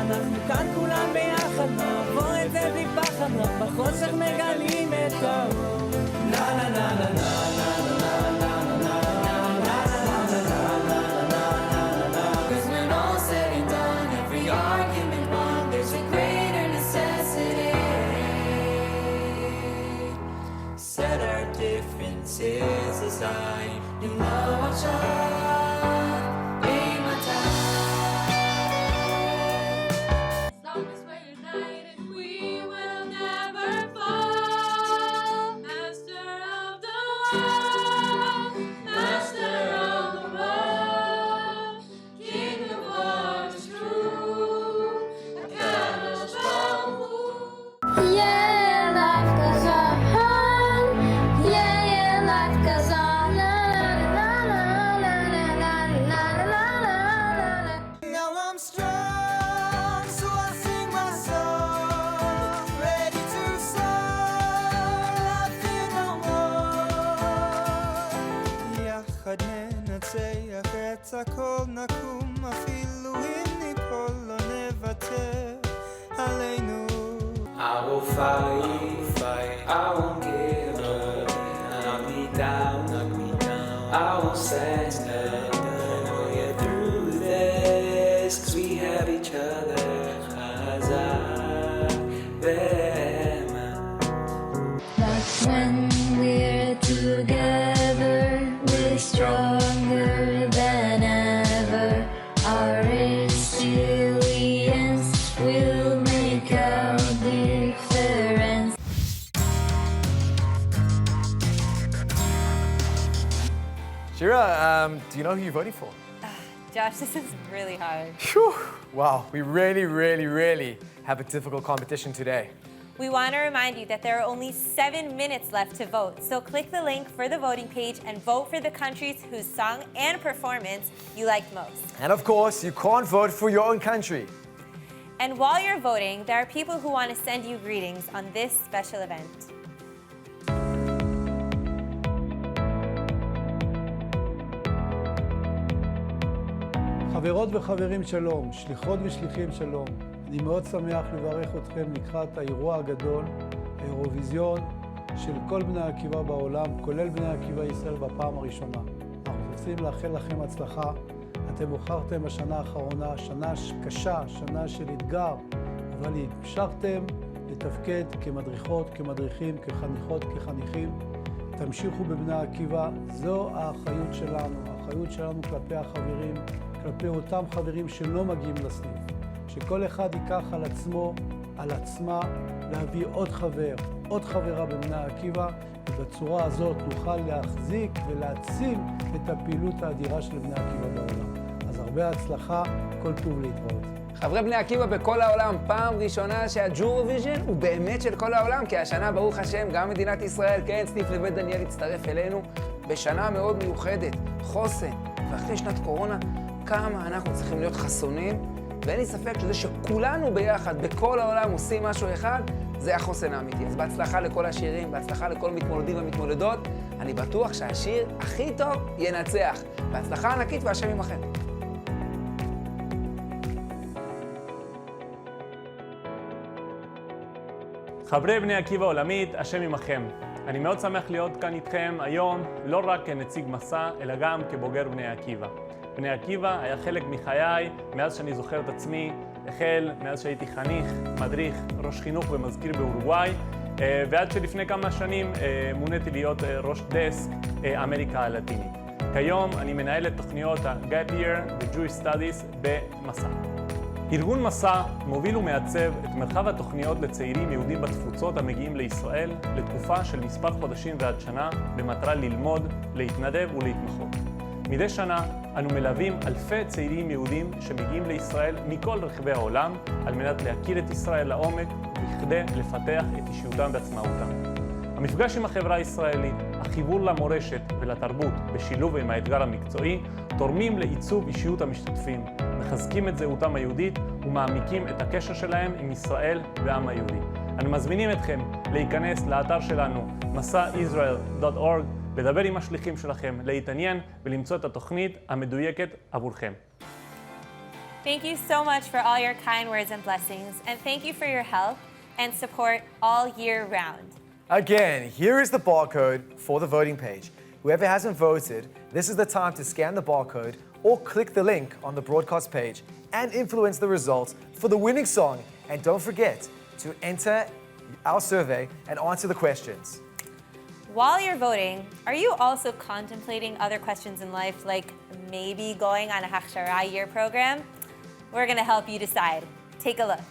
אנחנו כאן כולם ביחד, נעבור את זה בלי פחד, רק בחושך מגלים את האור. נה נה נה נה נה נה נה נה נה נה. Cause when all said and done, every argument won, there's a greater necessity. Set our differences aside. You know what's up, be my time. As long as we're united, we will never fall. Master of the world, master of the world, King of what is true, Akadosh Baruch Hu. Yeah, life goes on. Yeah, life goes on. La la la la la la la la la la. Now I'm strong, so I sing my song, ready to soar, I fear no more. יחד ננצח את הכל, נקום אפילו אם ניפול, לא נוותר עלינו. I will fight, I won't give up, knock me down, I won't stand up, we'll get through this, 'cause we have each other, Chazak v'eman. But when we're together, we're stronger than ever. Our resilience Shira, do you know who you're voting for? Josh, this is really hard. Phew. Wow, we really have a difficult competition today. We want to remind you that there are only 7 minutes left to vote, so click the link for the voting page and vote for the countries whose song and performance you liked most. And of course, you can't vote for your own country. And while you're voting, there are people who want to send you greetings on this special event. חברות וחברים שלום, שליחות ושליחים שלום. אני מאוד שמח לברך אתכם לקראת האירוע הגדול, האירוויזיון של כל בני עקיבא בעולם, כולל בני עקיבא ישראל בפעם הראשונה. אנחנו רוצים לאחל לכם הצלחה. אתם הוכחתם בשנה האחרונה, שנה קשה, שנה של אתגר, אבל המשכתם לתפקד כמדריכות, כמדריכים, כחניכות, כחניכים. תמשיכו בבני עקיבא, זו האחריות שלנו, האחריות שלנו כלפי החברים, כלפי אותם חברים שלא מגיעים לסניף. שכל אחד ייקח על עצמו, על עצמה, להביא עוד חבר, עוד חברה בבני עקיבא, ובצורה הזאת נוכל להחזיק ולהעצים את הפעילות האדירה של בני עקיבא בעולם. אז הרבה הצלחה, כל טוב להתראות. חברי בני עקיבא בכל העולם, פעם ראשונה שהג'ורוויז'ן הוא באמת של כל העולם, כי השנה, ברוך השם, גם מדינת ישראל, כן, סניף לבית דניאל הצטרף אלינו, בשנה מאוד מיוחדת, חוסן, ואחרי שנת קורונה, כמה אנחנו צריכים להיות חסונים, ואין לי ספק שזה שכולנו ביחד, בכל העולם עושים משהו אחד, זה החוסן האמיתי. אז בהצלחה לכל השירים, בהצלחה לכל מתמודדים ומתמודדות, אני בטוח שהשיר הכי טוב ינצח. בהצלחה ענקית והשם עמכם. חברי בני עקיבא עולמית, השם עמכם. אני מאוד שמח להיות כאן איתכם היום, לא רק כנציג מסע, אלא גם כבוגר בני עקיבא. בני עקיבא היה חלק מחיי מאז שאני זוכר את עצמי, החל מאז שהייתי חניך, מדריך, ראש חינוך ומזכיר באורוגוואי, ועד שלפני כמה שנים מוניתי להיות ראש דסק אמריקה הלטינית. כיום אני מנהל את תוכניות ה-Gap Year ו-Jewish Studies במסע. ארגון מסע מוביל ומעצב את מרחב התוכניות לצעירים יהודים בתפוצות המגיעים לישראל לתקופה של מספר חודשים ועד שנה במטרה ללמוד, להתנדב ולהתמחות. מדי שנה אנו מלווים אלפי צעירים יהודים שמגיעים לישראל מכל רחבי העולם על מנת להכיר את ישראל לעומק וכדי לפתח את אישיותם ועצמאותם. המפגש עם החברה הישראלית, החיבור למורשת ולתרבות בשילוב עם האתגר המקצועי תורמים לעיצוב אישיות המשתתפים, מחזקים את זהותם היהודית ומעמיקים את הקשר שלהם עם ישראל והעם היהודי. אנו מזמינים אתכם להיכנס לאתר שלנו masa'israel.org, לדבר עם השליחים שלכם, להתעניין ולמצוא את התוכנית המדויקת עבורכם. Thank you so much for all your kind words and blessings, and thank you for your help and support all year round. Again, here is the barcode for the voting page. Whoever hasn't voted, this is the time to scan the barcode or click the link on the broadcast page and influence the results for the winning song. And don't forget to enter our survey and answer the questions. While you're voting, are you also contemplating other questions in life, like maybe going on a Hachshara year program? We're going to help you decide. Take a look.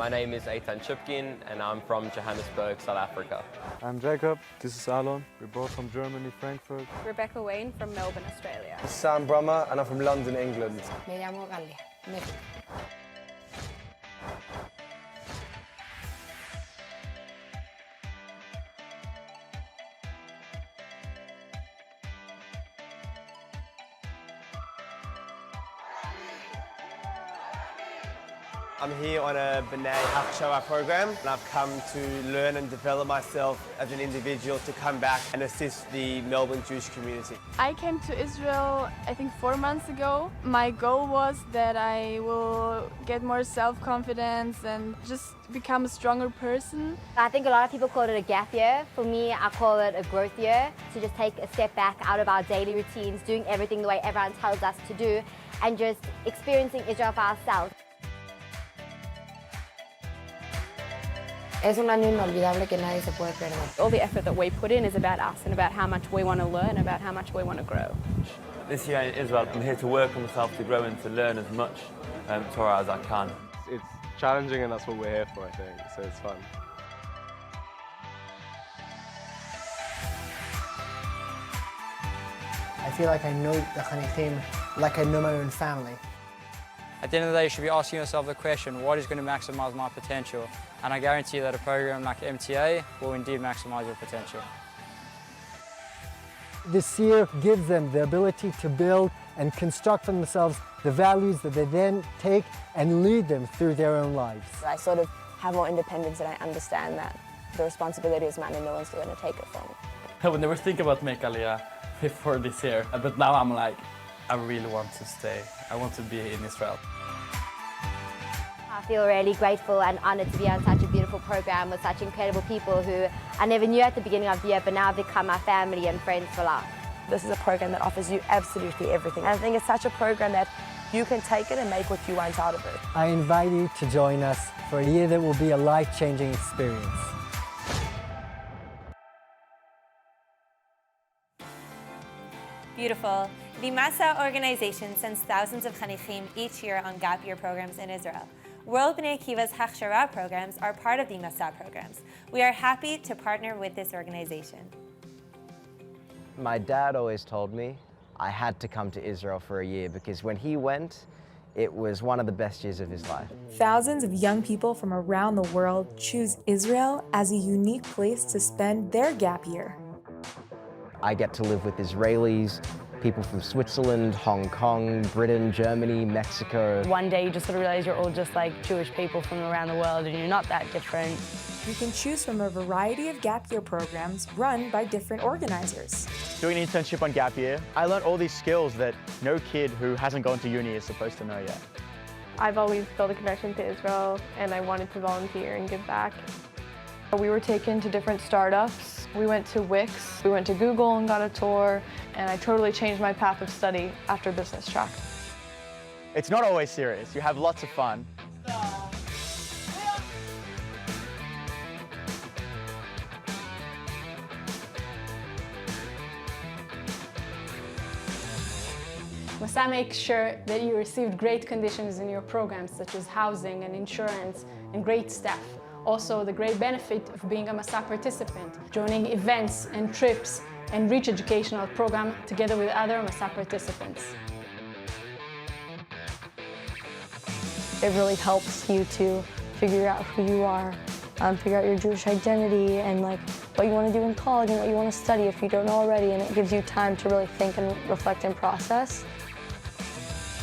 My name is Eitan Chupkin and I'm from Johannesburg, South Africa. I'm Jacob. This is Alon. We're both from Germany, Frankfurt. Rebecca Wayne from Melbourne, Australia. Sam Brummer and I'm from London, England. Me llamo Galia, México. I'm here on a Bnei Hakshara program and I've come to learn and develop myself as an individual to come back and assist the Melbourne Jewish community. I came to Israel, I think 4 months ago. My goal was that I will get more self-confidence and just become a stronger person. I think a lot of people call it a gap year. For me, I call it a growth year, to just take a step back out of our daily routines, doing everything the way everyone tells us to do, and just experiencing Israel for ourselves. Es un año inolvidable que nadie se puede perder. All the effort that we put in is about us and about how much we want to learn, about how much we want to grow. This year in Israel, I'm here to work on myself, to grow and to learn as much Torah as I can. It's challenging and that's what we're here for, I think, so it's fun. feel like I know the Chanichim like I know my own family. At the end of the day, you should be asking yourself the question, what is going to maximize my potential? And I guarantee that a program like MTA will indeed maximize your potential. This year gives them the ability to build and construct for themselves the values that they then take and lead them through their own lives. I sort of have more independence and I understand that the responsibility is mine and no one's going to take it from me. I would never think about make Aliyah before this year, but now I'm like, I really want to stay. I want to be in Israel. I feel really grateful and honored to be on such a beautiful program with such incredible people who I never knew at the beginning of the year, but now have become my family and friends for life. This is a program that offers you absolutely everything. And I think it's such a program that you can take it and make what you want out of it. I invite you to join us for a year that will be a life-changing experience. Beautiful. The Masa organization sends thousands of Chanichim each year on gap year programs in Israel. World Bnei Akiva's Hachshara programs are part of the Masa programs. We are happy to partner with this organization. My dad always told me I had to come to Israel for a year because when he went, it was one of the best years of his life. Thousands of young people from around the world choose Israel as a unique place to spend their gap year. I get to live with Israelis, people from Switzerland, Hong Kong, Britain, Germany, Mexico. One day you just sort of realize you're all just like Jewish people from around the world and you're not that different. You can choose from a variety of gap year programs run by different organizers. Doing an internship on gap year, I learned all these skills that no kid who hasn't gone to uni is supposed to know yet. I've always felt a connection to Israel and I wanted to volunteer and give back. We were taken to different startups. We went to Wix, we went to Google and got a tour, and I totally changed my path of study after business track. It's not always serious. You have lots of fun. Masa makes sure that you received great conditions in your programs, such as housing and insurance and great staff. Also, the great benefit of being a Masa participant, joining events and trips and rich educational program together with other Masa participants. It really helps you to figure out who you are, figure out your Jewish identity and like what you want to do in college and what you want to study if you don't know already, and it gives you time to really think and reflect and process.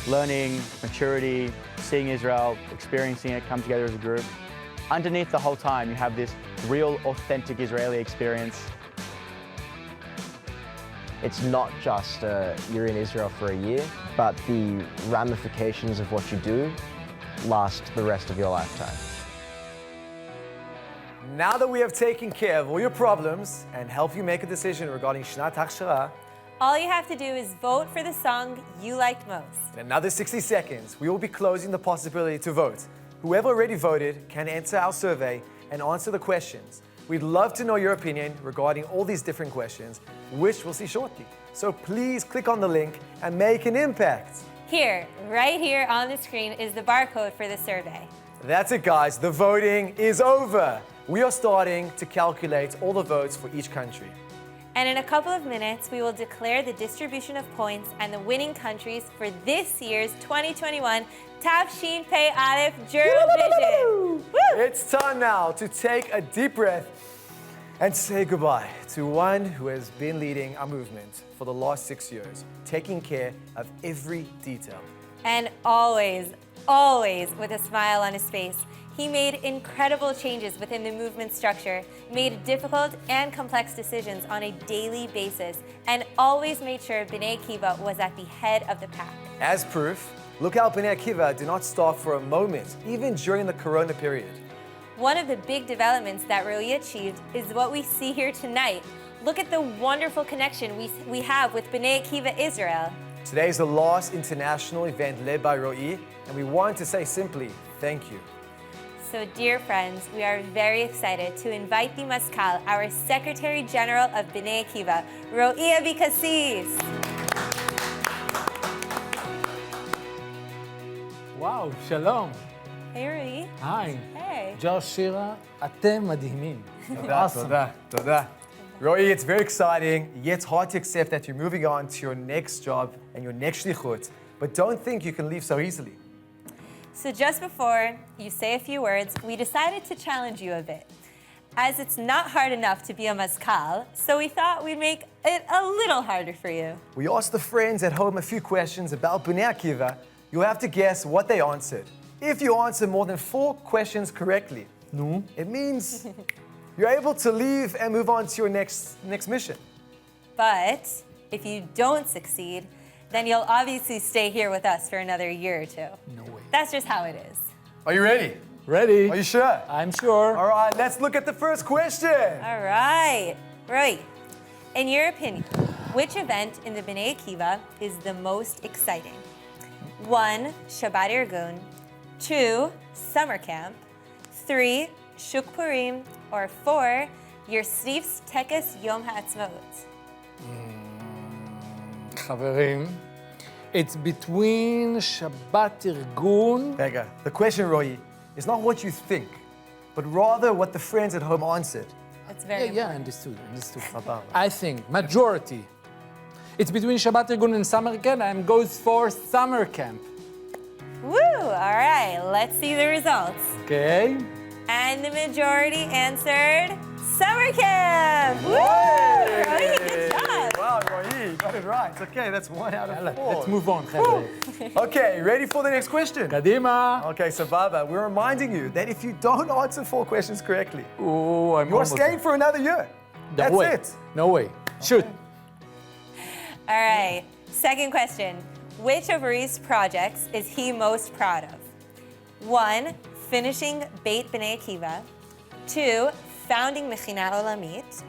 Learning, maturity, seeing Israel, experiencing it, come together as a group. Underneath the whole time, you have this real, authentic Israeli experience. It's not just you're in Israel for a year, but the ramifications of what you do last the rest of your lifetime. Now that we have taken care of all your problems and help you make a decision regarding Shnat Hachshara, all you have to do is vote for the song you liked most. in another 60 seconds, we will be closing the possibility to vote. Whoever already voted can answer our survey and answer the questions. We'd love to know your opinion regarding all these different questions, which we'll see shortly. So please click on the link and make an impact. Here, right here on the screen is the barcode for the survey. That's it, guys. The voting is over. We are starting to calculate all the votes for each country. And in a couple of minutes, we will declare the distribution of points and the winning countries for this year's 2021 Tavshin Pei Aleph Jewrovision. It's time now to take a deep breath and say goodbye to one who has been leading our movement for the last 6 years, taking care of every detail. And always, always with a smile on his face. He made incredible changes within the movement structure, made difficult and complex decisions on a daily basis, and always made sure Bnei Akiva was at the head of the pack. As proof, look how Bnei Akiva did not stop for a moment, even during the Corona period. One of the big developments that Ro'i achieved is what we see here tonight. Look at the wonderful connection we have with Bnei Akiva Israel. Today is the last international event led by Ro'i, and we want to say simply, thank you. So dear friends, we are very excited to invite the Maskal, our Secretary General of Bnei Akiva, Ro'i Abikasis. וואו, שלום. Hey Ro'i. היי. Hey. ג'וש, שירה, אתם מדהימים. תודה, תודה, תודה. Roy, it's very exciting, yet hard to accept that you're moving on to your next job and your next shlichut. But don't think you can leave so easily. So just before you say a few words, we decided to challenge you a bit. As it's not hard enough to be a maskal, so we thought we'd make it a little harder for you. We asked the friends at home a few questions about Bnei Akiva. You'll have to guess what they answered. If you answer more than 4 questions correctly, it means you're able to leave and move on to your next mission. But if you don't succeed, then you'll obviously stay here with us for another year or 2. No way. That's just how it is. Are you ready? Ready? Are you sure? I'm sure. All right, let's look at the first question. All right. Right. In your opinion, which event in the Bnei Akiva is the most exciting? 1. Shabbat Irgun. 2. Summer camp. 3. Shuk Purim. Or 4. Your Snif's Tekes Yom HaAtzmaut. חברים, it's between Shabbat Irgun. רגע, the question, Roy, is not what you think, but rather what the friends at home answered. That's very Yeah, understood. I think majority. It's between Shabbat Irgun and summer camp, and goes for summer camp. Woo! All right, let's see the results. Okay. And the majority answered summer camp. Woo! Hey! Roy, good job. Wow, Roy, you got it right. Okay, that's 1 out of 4. Let's move on, חבר'ה. Okay, ready for the next question? קדימה. Okay, so Baba, we're reminding you that if you don't answer 4 questions correctly, Oh, I'm you're almost staying there. for another year. No That's way. it. No way. Shoot. All right, second question. Which of Rui's projects is he most proud of? 1. Finishing Beit Bnei Akiva. 2. Founding Mechina Olamit.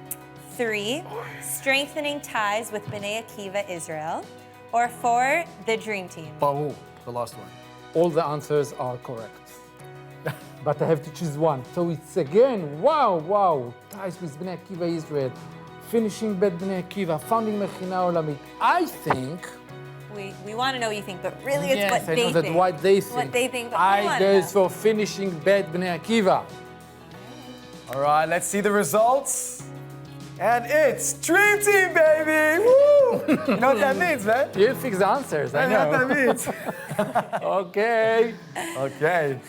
3. Strengthening ties with Bnei Akiva Israel. Or 4. The Dream Team. ברור. The last one. All the answers are correct. But I have to choose one. So it's again, wow. Ties with Bnei Akiva Israel. Finishing Beit Bnei Akiva. Founding Mechina Olamit. I think... We want to know what you think, but really it's what they I know that think. what they think. What they think, but we I want to go know. for finishing Beit Bnei Akiva. All right, let's see the results. And it's Dream Team, baby! Woo! You know what that means, man? You fix the answers, I I know know. what that means. Okay. Okay.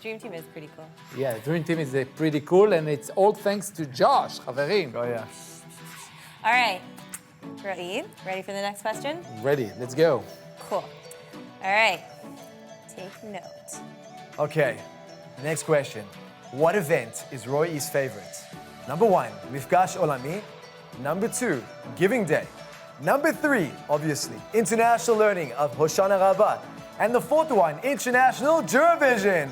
Dream Team is pretty cool. Yeah, Dream Team is pretty cool, and it's all thanks to Josh, חברים. Oh, yeah. All right, Ro'i, ready for the next question? Ready, let's go. Cool. All right, take note. Okay, next question. What event is Roy's favorite? Number 1, Mifgash Olami. Number 2, Giving Day. Number 3, obviously, International Learning of Hoshana Rabbah. And the 4th one, International Jewrovision.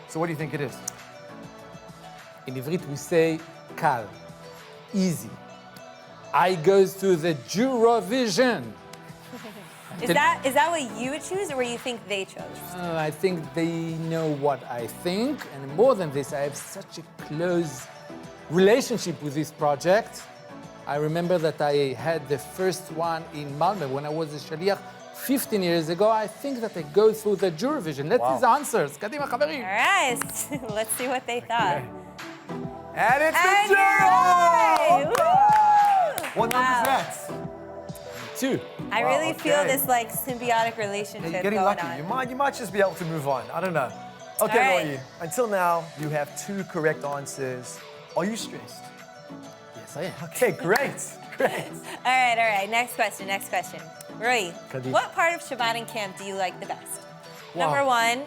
So what do you think it is? In Ivrit we say קל, easy. I goes to the Jewrovision. Is that what you would choose, or what you think they chose? I think they know what I think, and more than this, I have such a close relationship with this project. I remember that I had the first one in Malmö when I was a shaliach 15 years ago. I think that I go through the Jewrovision. Let's see the answers. קדימה, חברים. All right, let's see what they thought. And it's the And you're Jewro! right! What number is that? 2. I Wow, really feel okay. this like symbiotic relationship You're getting going lucky. on. You might just be able to move on. I don't know. Okay, All right. Roy. Until now, you have 2 correct answers. Are you stressed? Yes, I am. Okay, great. Great. All right. Next question. Roy, Kadima. what part of Shabbat and camp do you like the best? Wow. Number 1,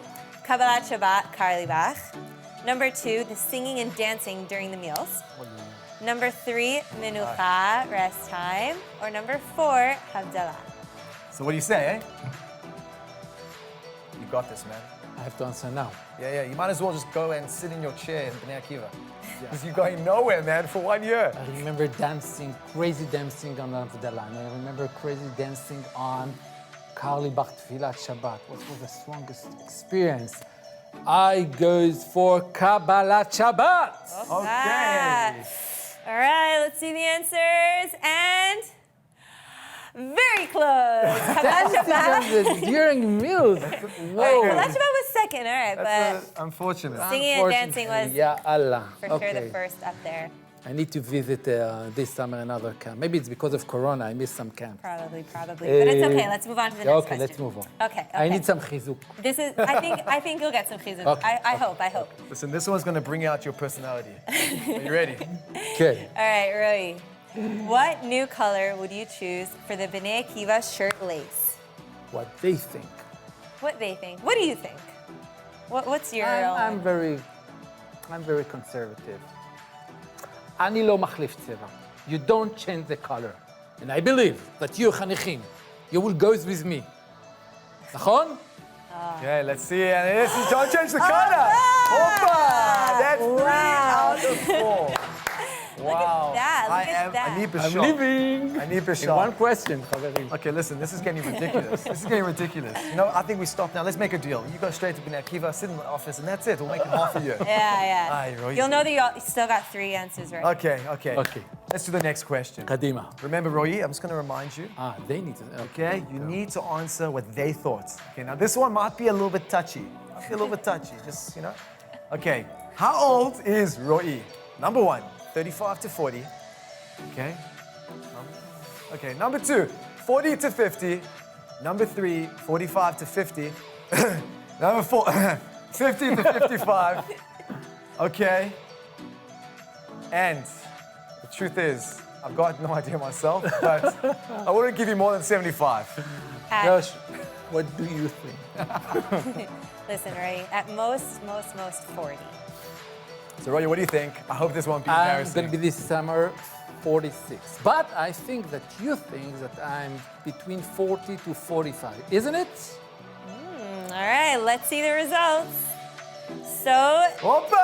Kabbalat Shabbat, Karli Bach. Number 2, the singing and dancing during the meals. Number 3, Menucha, rest time. Or number 4, Havdalah. So what do you say, eh? You got this, man. I have to answer now. Yeah. You might as well just go and sit in your chair in Bnei Akiva. Because you're going nowhere, man, for 1 year. I remember crazy dancing on Havdalah, and I remember crazy dancing on Karli Bach Tfilat Shabbat. What was the strongest experience? I goes for Kabbalat Shabbat. Okay. All right, let's see the answers. And very close. Kabbalat Shabbat. During meals. Whoa. Kabbalat Shabbat was second, all right, That's unfortunate. but singing and dancing was Yeah, Allah. for sure the first up there. I need to visit this summer another camp. Maybe it's because of Corona, I missed some camps. Probably. But it's okay. Let's move on to the next question. Okay, let's move on. Okay. I need some chizuk. This is. I think you'll get some chizuk. Okay. I hope. Listen, this one's going to bring out your personality. Are you ready? Okay. All right, Roy. What new color would you choose for the Bnei Akiva shirt lace? What they think. What they think. What do you think? What's your? I'm very conservative. אני לא מחליף צבע. You don't change the color. And I believe that you, חניכים, you will go with me. נכון? Okay, let's see. And this is, don't change the color. Opa! That's 3 out of 4. Wow. Look at that. I need I'm leaving. I need In one question, חברים. Okay, listen, this is getting ridiculous. You know, I think we stop now. Let's make a deal. You go straight to Bnei Akiva, sit in the office, and that's it. We'll make it half a year. Yeah. Aye, Roy. You'll know that you still got 3 answers right. Okay. Let's do the next question. קדימה. Remember, Roy, I'm just going to remind you. They need to. Okay, you need to answer what they thought. Okay, now this one might be a little bit touchy. Just, you know. Okay, how old is Roy? Number 1, 35 to 40. Okay. Okay, number 2, 40 to 50. Number 3, 45 to 50. Number 4, 50 to 55. Okay. And the truth is, I've got no idea myself, but I wouldn't give you more than 75. Josh, what do you think? Listen, Roy, at most 40. So, Roy, what do you think? I hope this won't be embarrassing. I'm going to be this summer 46. But I think that you think that I'm between 40 to 45, isn't it? All right, let's see the results. So. Opa!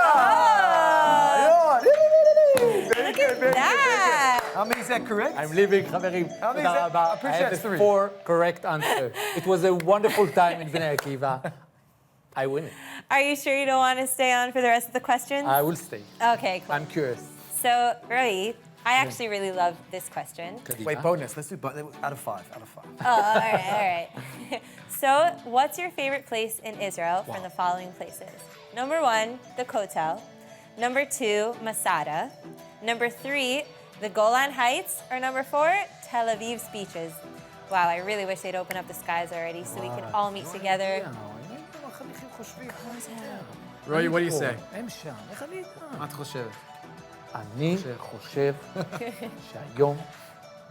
Look at that. How many is that correct? I'm leaving, חברים. How many is that? I appreciate have 3. 4 correct answers. It was a wonderful time in Bnei Akiva. I win it. Are you sure you don't want to stay on for the rest of the questions? I will stay. Okay, cool. I'm curious. So, Roy, I actually really love this question. Wait, bonus. Let's do out of 5. Oh, all right. So, what's your favorite place in Israel from the following places? Number 1, the Kotel. Number 2, Masada. Number 3, the Golan Heights. Or number 4, Tel Aviv's beaches. Wow, I really wish they'd open up the skies already so we could all meet together. Roy, what do you say? הם שם, איך אני אדע? מה את חושבת? אני חושב שהיום,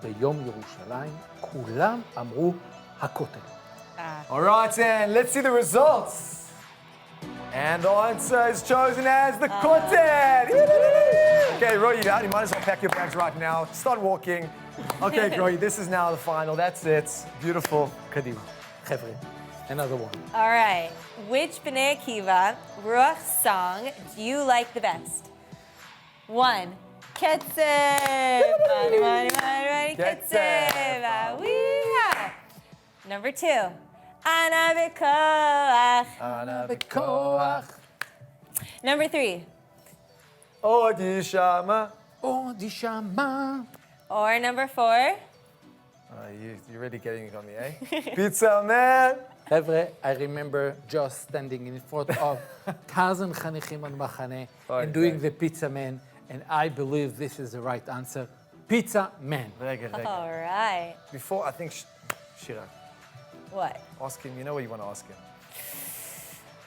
ביום ירושלים, כולם אמרו הכותל. All right, and let's see the results. And the answer is chosen as the Kotel. Okay, Roy, you might as well pack your bags right now. Start walking. Okay, Roy, this is now the final. That's it. Beautiful. קדימה. חבר'ה, another one. All right. Which Bnei Akiva Ruach song do you like the best? 1, Ketzev. Mani, Ketzev. Number 2, Ana B'Koach. Ana B'Koach. Number 3, Od Yishama. Od Yishama. Or number 4, you're really getting it on me, eh? Pizza Man. חבר'ה, I remember just standing in front of 1,000 חניכים on מחנה and doing the pizza man, and I believe this is the right answer. Pizza man. All right. Before, I think, Shira. What? Ask him, you know what you want to ask him.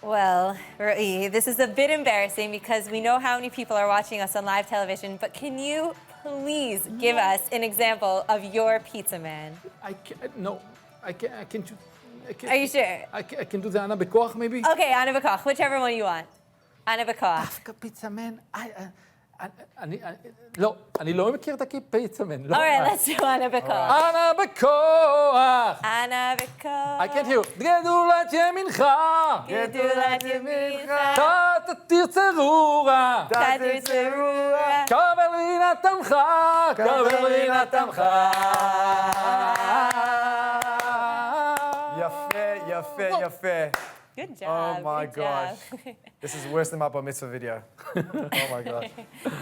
Well, Ro'i, this is a bit embarrassing because we know how many people are watching us on live television, but can you please give us an example of your pizza man? I can. Are you sure? I can do the Ana B'Koach maybe? Okay, Ana B'Koach, whichever one you want. Ana B'Koach. דווקא פיצה מן, אני לא מכיר את הפיצה מן. All right, let's do Ana B'Koach. Ana B'Koach. Ana B'Koach. I can't hear. גדולת ימינך. גדולת ימינך. תתיר צרורה. תתיר צרורה. קבל לי נתנך. קבל לי נתנך. Yafe. Good job. Oh my good gosh. Job. This is worse than my bar mitzvah video. Oh my gosh.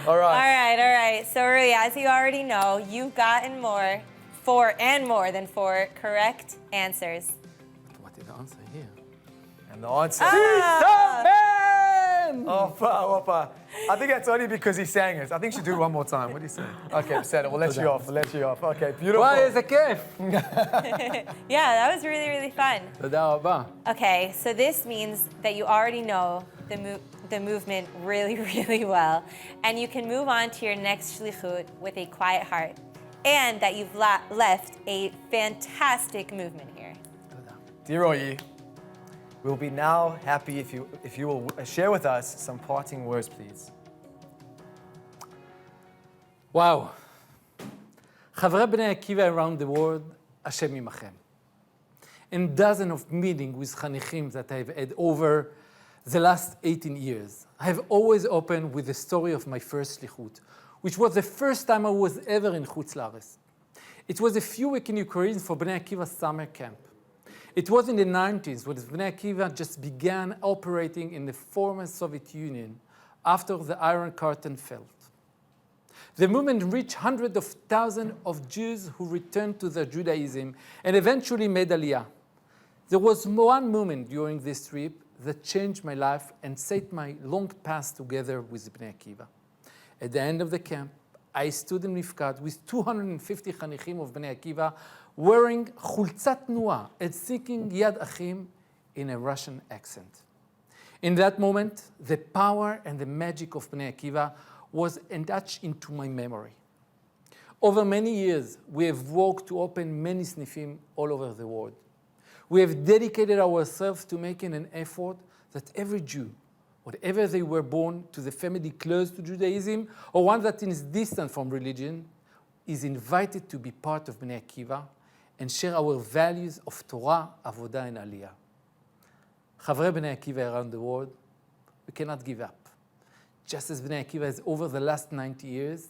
All right. All right. So, Rui, as you already know, you've gotten more than 4 correct answers. What is the answer here? And the answer Pizza Man! Opa. I think that's only because he sang it. I think you should do it one more time. What do you say? Okay, Beseder, we'll let you off. Okay, beautiful. וואי, איזה כיף. Yeah, that was really, really fun. תודה רבה. Okay, so this means that you already know the movement really, really well, and you can move on to your next shlichut with a quiet heart, and that you've left a fantastic movement here. Dear Royi, we'll be now happy if you will share with us some parting words, please. וואו. חברי בני עקיבא around the world, השם עמכם. In dozens of meetings with חניכים that I've had over the last 18 years, I have always opened with the story of my first shlichut, which was the first time I was ever in Chutz La'aretz. It was a few weeks in Ukraine for Bnei Akiva summer camp. It was in the 90s when Bnei Akiva just began operating in the former Soviet Union after the Iron Curtain fell. The movement reached hundreds of thousands of Jews who returned to their Judaism and eventually made Aliyah. There was one moment during this trip that changed my life and set my long path together with Bnei Akiva. At the end of the camp, I stood in Mifkad with 250 Chanichim of Bnei Akiva wearing chultzat nuah and singing Yad Achim in a Russian accent. In that moment, the power and the magic of Bnei Akiva was etched into my memory. Over many years, we have worked to open many snifim all over the world. We have dedicated ourselves to making an effort that every Jew, whatever they were born to the family close to Judaism or one that is distant from religion, is invited to be part of Bnei Akiva and share our values of Torah, Avodah, and Aliyah. חברי Bnei Akiva around the world, we cannot give up. Just as Bnei Akiva has over the last 90 years,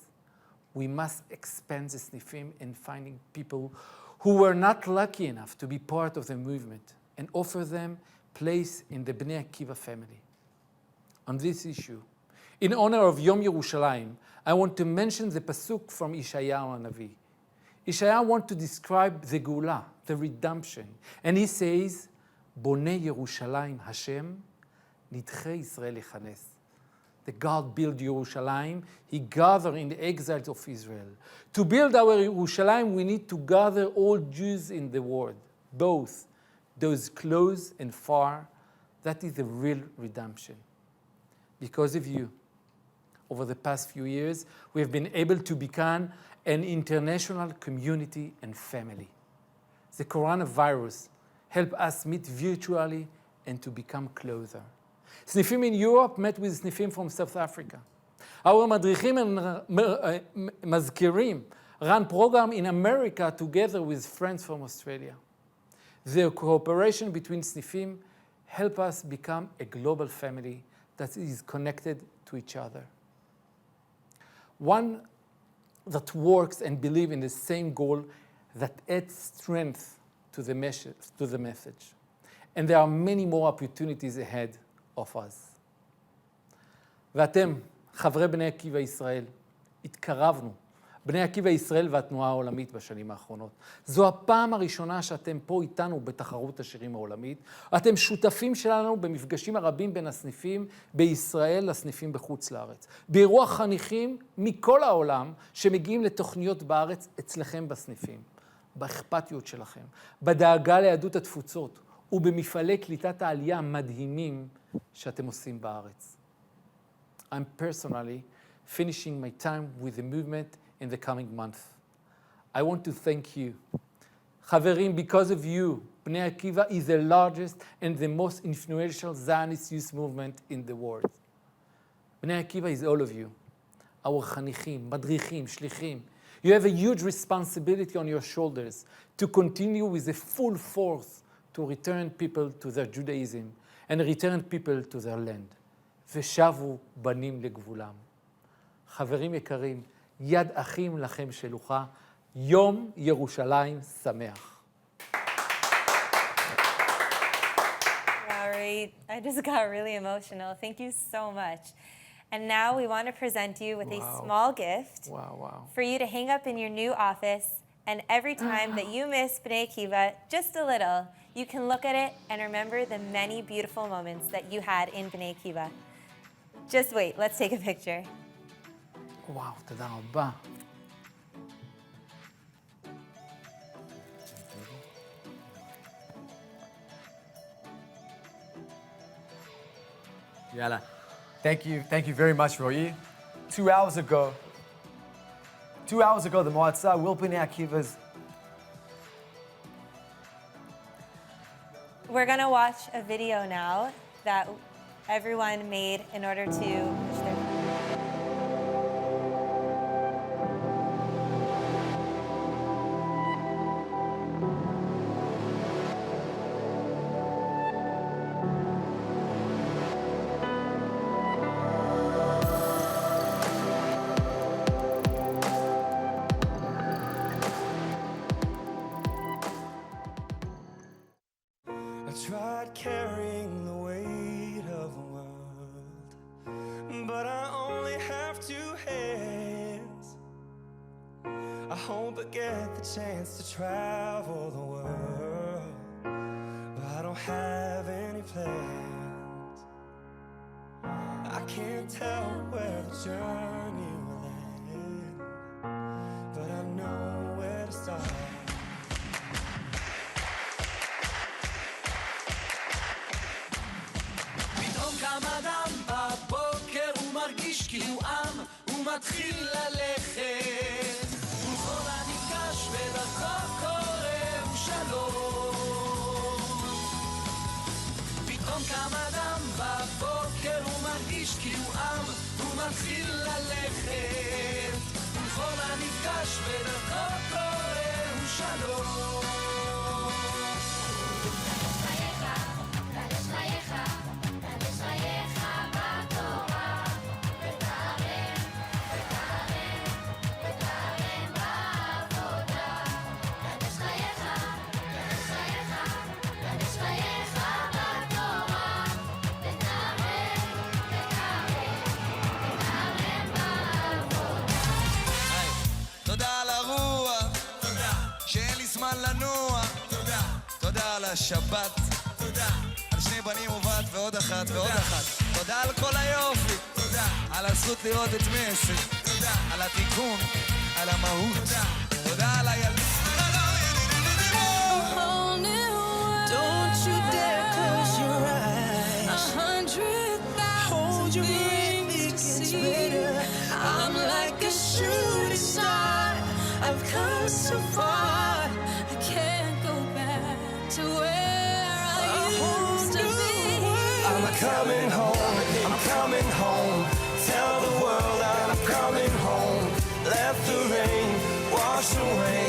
we must expand the snifim in finding people who were not lucky enough to be part of the movement and offer them place in the Bnei Akiva family. On this issue, in honor of Yom Yerushalayim, I want to mention the pasuk from Ishayahu Hanavi. Ishayahu wants to describe the Geulah, the redemption, and he says, Bonei Yerushalayim Hashem, Nidchei Yisrael Yechanes. The God built Yerushalayim, He gathered in the exiles of Israel. To build our Yerushalayim, we need to gather all Jews in the world, both those close and far. That is the real redemption. Because of you, over the past few years, we have been able to become an international community and family. The coronavirus helped us meet virtually and to become closer. Snifim in Europe met with Snifim from South Africa. Our Madrichim and Mazkirim ran program in America together with friends from Australia. The cooperation between Snifim helped us become a global family that is connected to each other. One that works and believes in the same goal that adds strength to the message. And there are many more opportunities ahead of us. ואתם, חברי בני עקיבא ישראל, התקרבנו. בני עקיבא ישראל והתנועה העולמית בשנים האחרונות. זו הפעם הראשונה שאתם פה איתנו בתחרות השירים העולמית. אתם שותפים שלנו במפגשים הרבים בין הסניפים בישראל לסניפים בחוץ לארץ. באירוח חניכים מכל העולם שמגיעים לתוכניות בארץ אצלכם בסניפים. באכפתיות שלכם, בדאגה ליהדות התפוצות ובמפעלי קליטת העלייה המדהימים שאתם עושים בארץ. I'm personally finishing my time with the movement in the coming month. I want to thank you. חברים, because of you, Bnei Akiva is the largest and the most influential Zionist youth movement in the world. Bnei Akiva is all of you. Our חניכים, מדריכים, שליחים. You have a huge responsibility on your shoulders to continue with the full force to return people to their Judaism and return people to their land. ושבו בנים לגבולם. חברים יקרים, יד אחים לכם שלוחה, יום ירושלים שמח. I just got really emotional. Thank you so much. And now we want to present you with a small gift for you to hang up in your new office. And every time that you miss Bnei Akiva, just a little, you can look at it and remember the many beautiful moments that you had in Bnei Akiva. Just wait, let's take a picture. וואו, תודה רבה. Yalla. Thank you very much, Roy. 2 hours ago, the Moatzah, Will Bnei Akiva's. We're gonna watch a video now that everyone made in order to push their. Tried carrying the weight of the world, but I only have 2 hands. I hope I get the chance to travel the world, but I don't have any plans. I can't tell where the journey will end, but I know where to start. קם אדם בבוקר ומרגיש כי הוא עם ומתחיל ללכת וכל הנפגש בדרכו קורא ושלום פתאום קם אדם בבוקר ומרגיש כי הוא עם ומתחיל ללכת וכל הנפגש בדרכו קורא ושלום תודה על השבת, תודה על 2 בנים ובת ועוד אחת ועוד אחת תודה על כל היופי, תודה על הזכות לראות את מסי, תודה על התיקון, על המהות, תודה על הילדים. Don't you dare close your eyes 100,000 hold your breath, it gets better I'm like a shooting star I've come so far I can't go back to where I used to be I'm coming home Tell the world that I'm coming home Let the rain wash away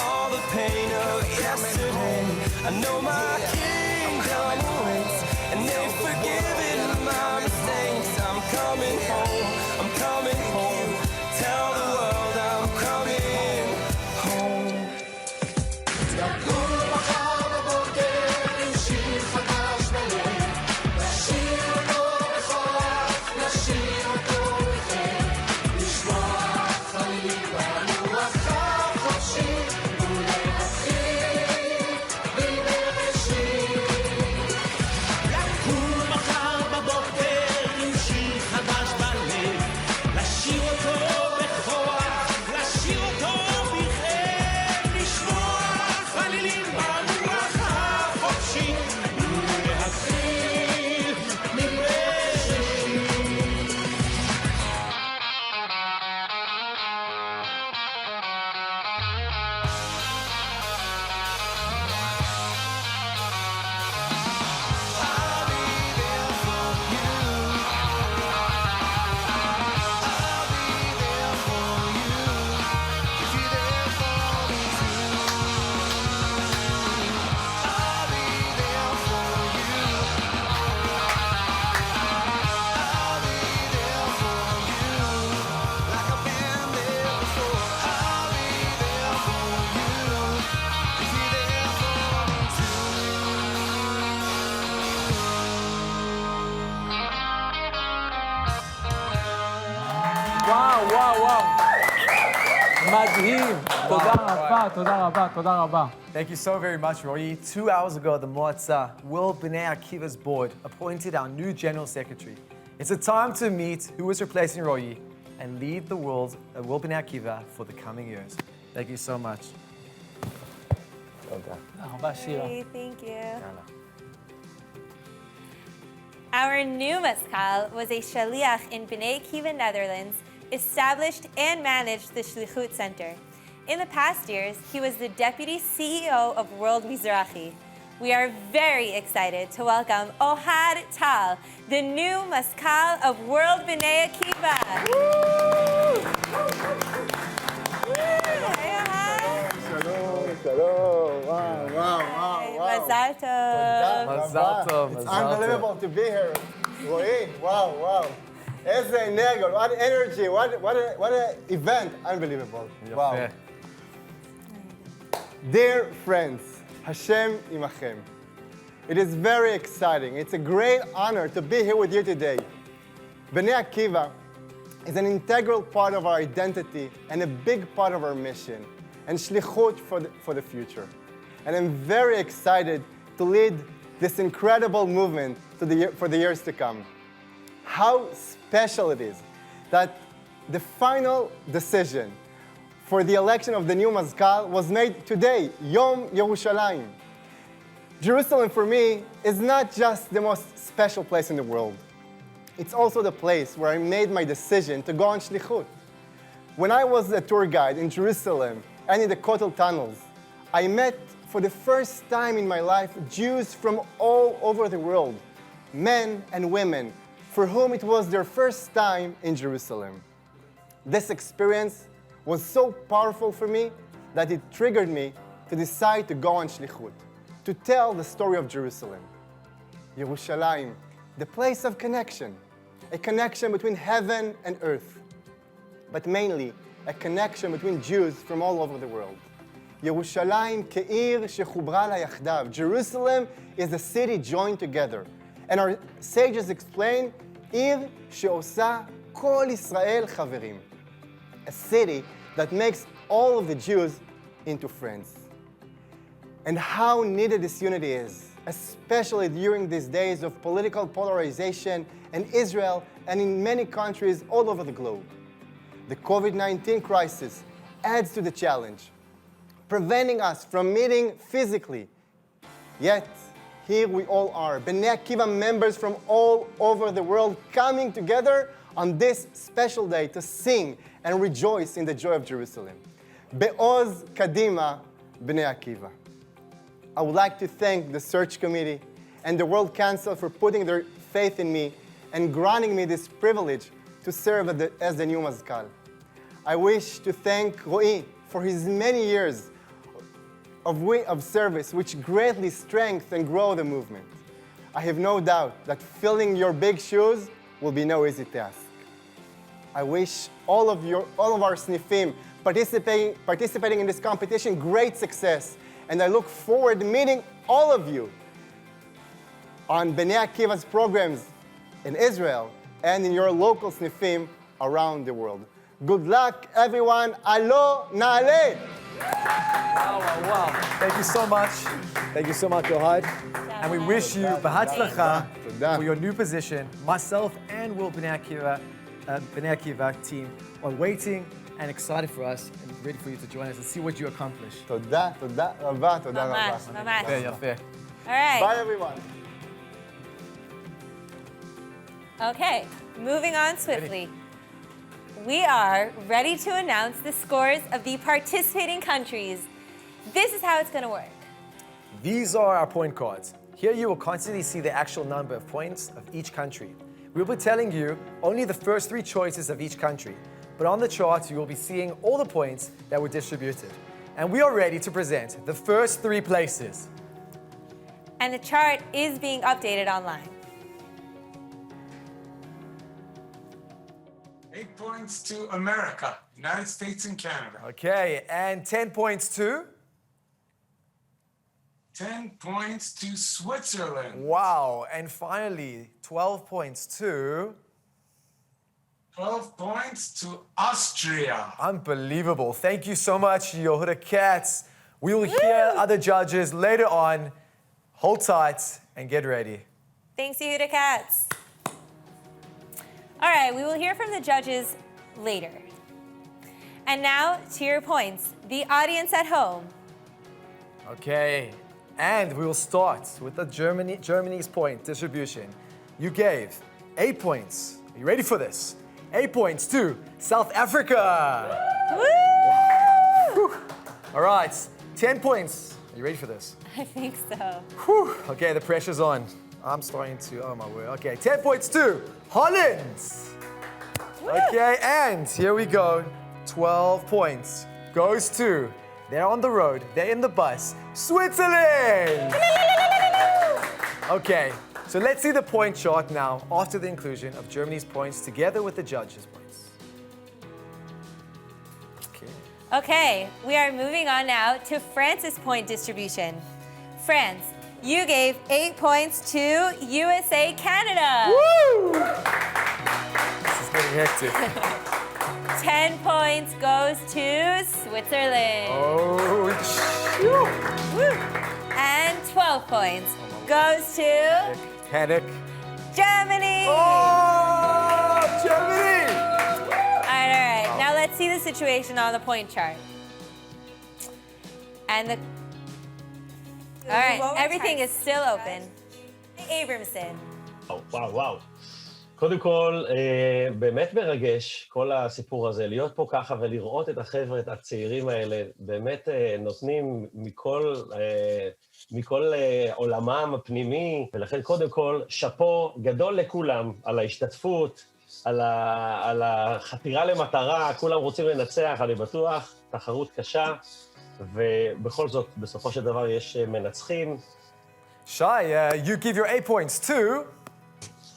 all the pain of yesterday I know my kingdom awaits And they've forgiven my mistakes I'm coming home Tell the world I'm coming home לקום מחר בבוקר עם שיר חדש בלב לשיר אותו בכוח, לשיר אותו בכיף לשמוע חלילים בנוח החופשי ולהתחיל מבראשית לקום מחר בבוקר עם שיר חדש בלב לשיר אותו בכוח, לשיר אותו בכיף לשמוע חלילים ברוח החופשי ולהתחיל מבראשית וואו, וואו, וואו. מדהים. תודה רבה, תודה רבה, תודה רבה. Thank you so very much, Roy. 2 hours ago, the Moatzah, Will Bnei Akiva's board, appointed our new General Secretary. It's a time to meet who is replacing Roy and lead the World Bnei Akiva for the coming years. Thank you so much. Hey, thank you. Our new Maskal was a Shaliach in Bnei Akiva, Netherlands, established and managed the Shlichut Center. In the past years, he was the Deputy CEO of World Mizrahi. We are very excited to welcome Ohad Tal, the new Maskal of World Bnei Akiva. Hey, Ohad. Shalom. Wow. Mazal tov. Mazal tov. It's unbelievable to be here. Roy, wow. Eze energy, what energy, what an event. Unbelievable. Wow. Dear friends, Hashem imachem. It is very exciting. It's a great honor to be here with you today. Bnei Akiva is an integral part of our identity and a big part of our mission and shlichut for the future. And I'm very excited to lead this incredible movement for the years to come. How special it is that the final decision for the election of the new Mazkal was made today, Yom Yerushalayim. Jerusalem for me is not just the most special place in the world. It's also the place where I made my decision to go on shlichut. When I was a tour guide in Jerusalem and in the Kotel tunnels, I met for the first time in my life Jews from all over the world, men and women, for whom it was their first time in Jerusalem. This experience was so powerful for me that it triggered me to decide to go on shlichut, to tell the story of Jerusalem. Yerushalayim, the place of connection, a connection between heaven and earth, but mainly a connection between Jews from all over the world. Yerushalayim ke'ir shechubra la yachdav. Jerusalem is a city joined together. And our sages explain, Ir she'osa kol Israel chaverim. A city that makes all of the Jews into friends. And how needed this unity is, especially during these days of political polarization in Israel and in many countries all over the globe. The COVID-19 crisis adds to the challenge, preventing us from meeting physically. Yet, here we all are, Bnei Akiva members from all over the world coming together on this special day to sing and rejoice in the joy of Jerusalem. Be'oz Kadima, Bnei Akiva. I would like to thank the search committee and the World Council for putting their faith in me and granting me this privilege to serve as the new Mazkal. I wish to thank Roy for his many years of service, which greatly strengthen and grow the movement. I have no doubt that filling your big shoes will be no easy task. I wish all of our snifim participating in this competition great success, and I look forward to meeting all of you on Bnei Akiva's programs in Israel and in your local snifim around the world. Good luck, everyone. Alo Na'aleh! Wow. Thank you so much. Thank you so much, Ohad. And we wish you b'hatzlacha for your new position. Myself and World Bnei Akiva team are waiting and excited for us and ready for you to join us and see what you accomplish. תודה רבה. ממש. יפה. All right. Bye, everyone. Okay, moving on swiftly. We are ready to announce the scores of the participating countries. This is how it's going to work. These are our point cards. Here you will constantly see the actual number of points of each country. We'll be telling you only the first 3 choices of each country, but on the chart you will be seeing all the points that were distributed. And we are ready to present the first 3 places. And the chart is being updated online. 8 points to America, United States and Canada. Okay, and 10 points to? 10 points to Switzerland. Wow, and finally, 12 points to? 12 points to Austria. Unbelievable. Thank you so much, Yehuda Katz. We will hear other judges later on. Hold tight and get ready. Thanks, Yehuda Katz. All right, we will hear from the judges later. And now to your points. The audience at home. Okay, and we will start with the Germany's point distribution. You gave 8 points. Are you ready for this? 8 points to South Africa. Woo! All right, 10 points. Are you ready for this? I think so. Whew. Okay, the pressure's on. I'm starting to, oh my word. Okay, 10 points to Holland. Okay, and here we go. 12 points goes to, they're on the road, they're in the bus, Switzerland! Okay, so let's see the point chart now after the inclusion of Germany's points together with the judges' points. Okay, we are moving on now to France's point distribution. France, you gave 8 points to USA Canada. Woo! This is getting hectic. 10 points goes to Switzerland. Oh, Woo! And 12 points goes to Panic. Germany. Oh, Germany! All right. Now let's see the situation on the point chart. And the all right, everything is still open. Abramson. וואו. קודם כל, באמת מרגש כל הסיפור הזה, להיות פה ככה ולראות את החבר'ה, את הצעירים האלה, באמת נותנים מכל עולמם הפנימי, ולכן קודם כל, שאפו גדול לכולם על ההשתתפות, על החתירה למטרה, כולם רוצים לנצח, אני בטוח, תחרות קשה, ובכל זאת, בסופו של דבר יש מנצחים. Shai, you give your 8 points too.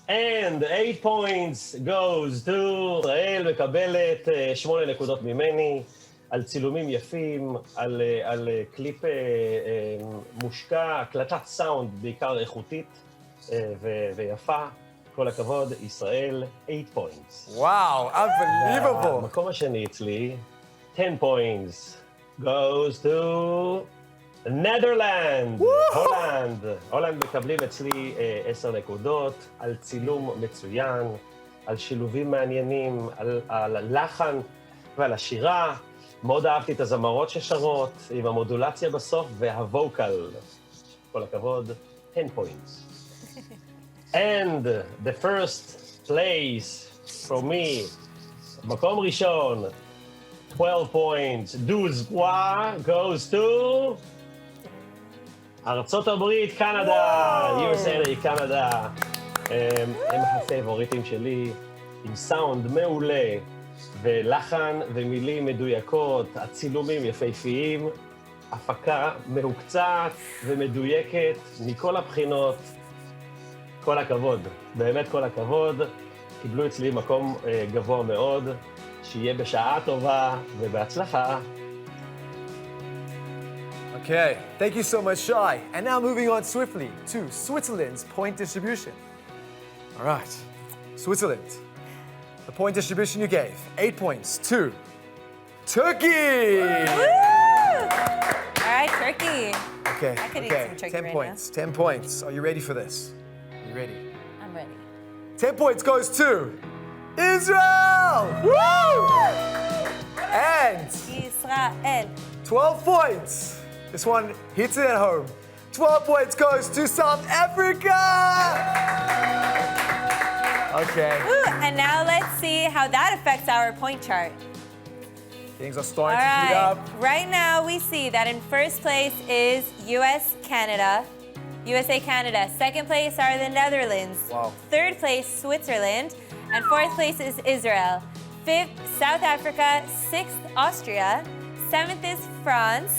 And 8 points goes to ישראל מקבלת 8 נקודות ממני על צילומים יפים, על קליפ מושקע, הקלטת סאונד בעיקר איכותית ויפה. כל הכבוד, ישראל, 8 points. Wow, unbelievable. המקום השני אצלי, 10 points goes to נדרלנד, הולנד מקבלים אצלי 10 נקודות, על צילום מצוין, על שילובים מעניינים, על הלחן ועל השירה. מאוד אהבתי את הזמרות ששרות, עם המודולציה בסוף והווקל. כל הכבוד, 10 points. And the first place for me, מקום ראשון, 12 points, 12 points goes to ארצות הברית, קנדה, USA, קנדה. הם הפייבוריטים שלי, עם סאונד מעולה, ולחן ומילים מדויקות, הצילומים יפהפיים, הפקה מהוקצעת ומדויקת מכל הבחינות. כל הכבוד, באמת כל הכבוד. קיבלו אצלי מקום גבוה מאוד, שיהיה בשעה טובה ובהצלחה. Okay, thank you so much, Shai. And now moving on swiftly to Switzerland's point distribution. All right, Switzerland. The point distribution you gave, 8 points to Turkey! Woo! All right, Turkey. Okay, I could eat okay, some turkey 10 right points, 10 points. Are you ready for this? Are you ready? I'm ready. 10 points goes to Israel! Woo! And Israel. 12 points. This one hits it at home. 12 points goes to South Africa! Okay. Woo, and now let's see how that affects our point chart. Things are starting to heat up. Right now we see that in first place is USA Canada. Second place are the Netherlands. Wow. Third place, Switzerland. And fourth place is Israel. Fifth, South Africa. Sixth, Austria. Seventh is France.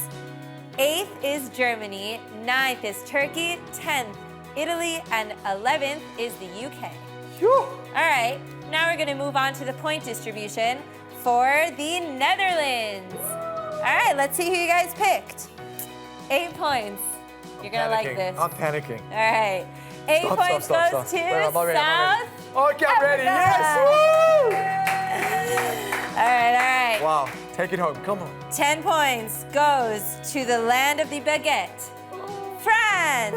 8th is Germany, 9th is Turkey, 10th, Italy, and 11th is the UK. All right, now we're gonna move on to the point distribution for the Netherlands. All right, let's see who you guys picked. 8 points. You're gonna like this. I'm panicking. All right, 8 points goes to Wait, I'm already, South Okay, I'm ready, Africa. yes, woo! All right. Wow, take it home, come on. 10 points goes to the land of the baguette, France.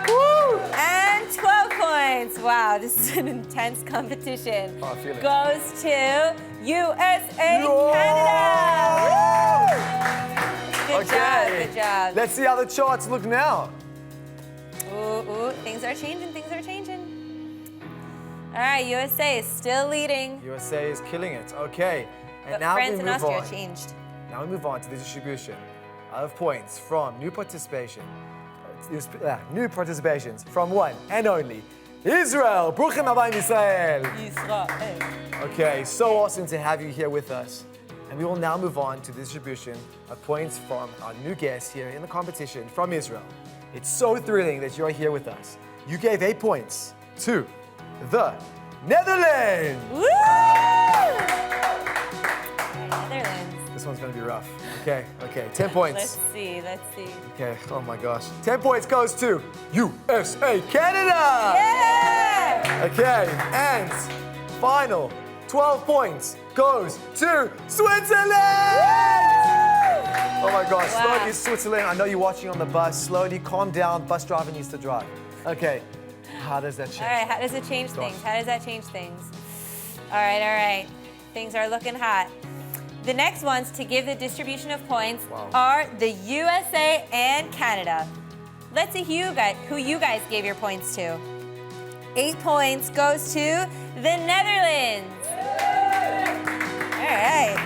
Woo! And 12 points points. Wow, this is an intense competition. Oh, I feel it. Goes to USA, Canada. Woo! Good job, good job. Let's see how the charts look now. Ooh, things are changing, things are changing. All right, USA is still leading. USA is killing it. Okay. And But now France we and move Austria on. changed. Now we move on to the distribution of points from new participations from one and only Israel. Bruchim Abayim Israel. Israel. Okay, so awesome to have you here with us. And we will now move on to the distribution of points from our new guest here in the competition from Israel. It's so thrilling that you're here with us. You gave 8 points to the Netherlands. Woo! Netherlands. This one's gonna be rough. Okay, 10 points. Let's see. Okay, oh my gosh. 10 points goes to USA, Canada! Yeah! Okay, and final 12 points goes to Switzerland! Oh my gosh, Wow. slowly Switzerland. I know you're watching on the bus. Slowly, calm down. Bus driver needs to drive. Okay, how does that change? All right, how does it change things? How does that change things? All right. Things are looking hot. The next ones to give the distribution of points are the USA and Canada. Let's see who you guys gave your points to. 8 points goes to the Netherlands. All right.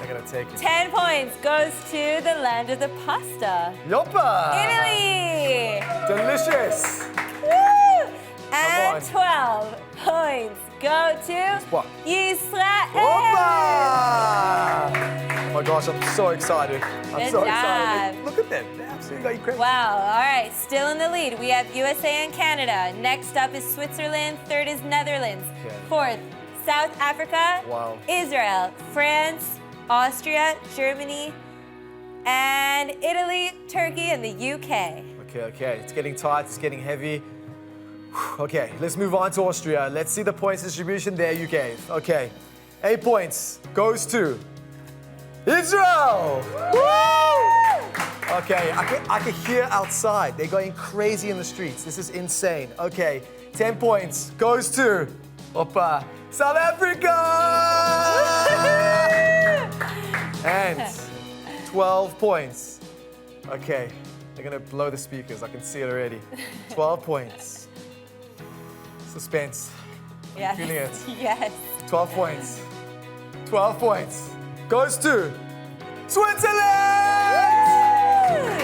I gotta take it. 10 points goes to the land of the pasta. Yoppa! Italy. Delicious. Woo! And on. 12 points go to What? Israel. Hoppa! Oh my gosh, I'm so excited. I'm Good so job. excited. Look at them. They absolutely got you crazy. Wow, all right, still in the lead. We have USA and Canada. Next up is Switzerland. Third is Netherlands. Okay. Fourth, South Africa. Wow. Israel, France, Austria, Germany, and Italy, Turkey, and the UK. Okay. It's getting tight. It's getting heavy. Okay, let's move on to Austria. Let's see the points distribution there you gave. Okay, 8 points goes to Israel. Woo! Okay, I can hear outside. They're going crazy in the streets. This is insane. Okay, 10 points goes to South Africa. And 12 points. Okay, they're gonna blow the speakers. I can see it already. 12 points. Suspense. Yes. Feeling it. Yes. 12 points. 12 points. Goes to Switzerland!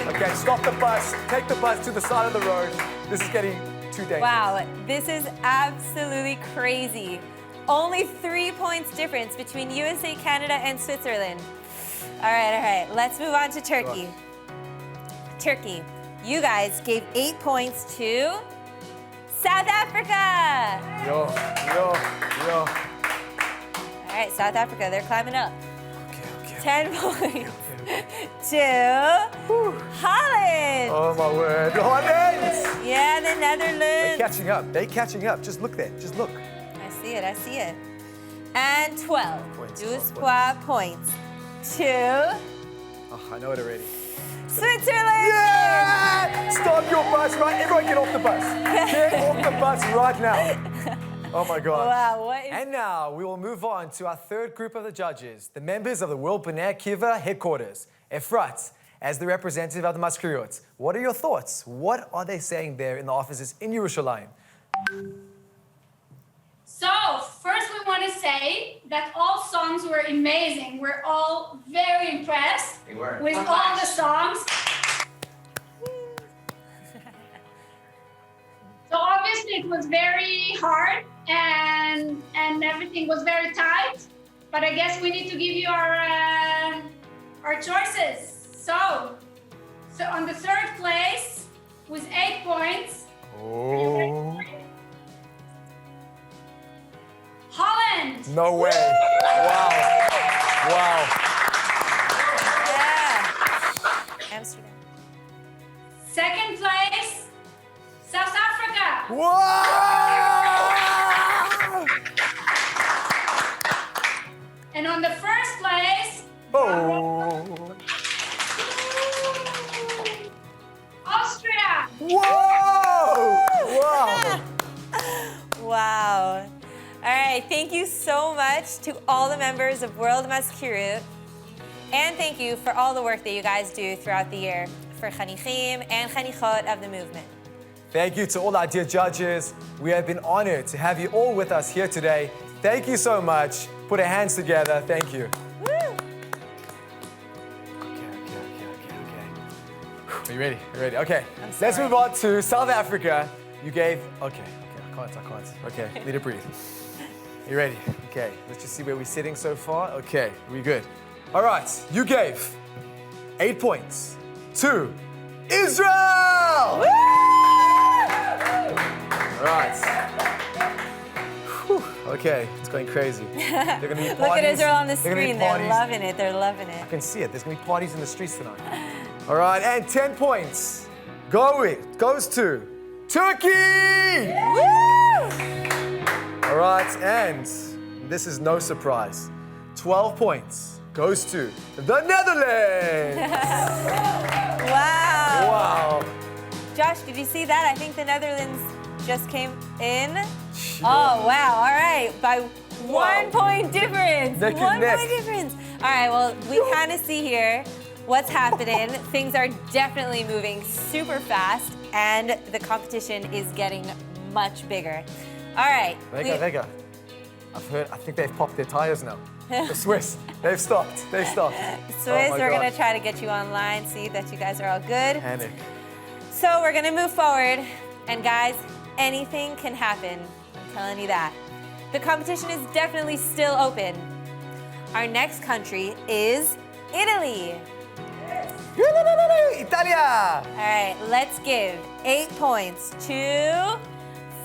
Okay, stop the bus. Take the bus to the side of the road. This is getting too dangerous. Wow, this is absolutely crazy. Only 3 points difference between USA, Canada, and Switzerland. All right. Let's move on to Turkey. Turkey, you guys gave 8 points to South Africa. Yo. All right, South Africa, they're climbing up. Okay. 10 points to Holland. Oh my word. Holland! Yeah, the Netherlands. They're catching up. Just look there. Just look. I see it. And 12 points to Oh, I know it already. Switzerland. Yeah! Stop your bus right. Everyone get off the bus. Get off the bus right now. Oh my God. Wow, And now we will move on to our third group of the judges, the members of the World Bnei Akiva headquarters. Efrat, as the representative of the Maskeriot, what are your thoughts? What are they saying there in the offices in Yerushalayim? So, first we want to say that all songs were amazing. We're all very impressed with all the songs. So obviously it was very hard and everything was very tight, but I guess we need to give you our choices. So on the third place with 8 points. Oh. Holland. No way. Wow. Yeah. Amsterdam. Second place, South Africa. Whoa! And on the first place, Oh. Austria. Whoa! Wow. Thank you so much to all the members of World Maskirut. And thank you for all the work that you guys do throughout the year for Chanichim and Chanichot of the movement. Thank you to all our dear judges. We have been honored to have you all with us here today. Thank you so much. Put our hands together. Thank you. Woo! Are you ready? You ready? Okay. I'm Let's sorry. move on to South Africa. You gave, okay, I can't. Okay, need to breathe. You ready? Okay, let's just see where we're sitting so far. Okay, we good. All right, you gave 8 points to Israel! All right. Whew, okay, it's going crazy. They're gonna be parties. Look at Israel on the They're gonna be screen. They're parties. loving it. They're loving it. I can see it. There's gonna be parties in the streets tonight. All right, and 10 points goes to Turkey! All right, and this is no surprise. 12 points goes to the Netherlands! Wow. Wow. Josh, did you see that? I think the Netherlands just came in. Oh, wow. All right. By 1 point difference. Neck and 1 neck. point difference. All right. Well, we kind of see here what's happening. Things are definitely moving super fast, and the competition is getting much bigger. All right. Vega. I think they've popped their tires now. The Swiss, they've stopped. Swiss, Oh my we're going God. to try to get you online, see that you guys are all good. Panic. So we're gonna move forward, and guys, anything can happen. I'm telling you that. The competition is definitely still open. Our next country is Italy. Italia! All right, let's give 8 points to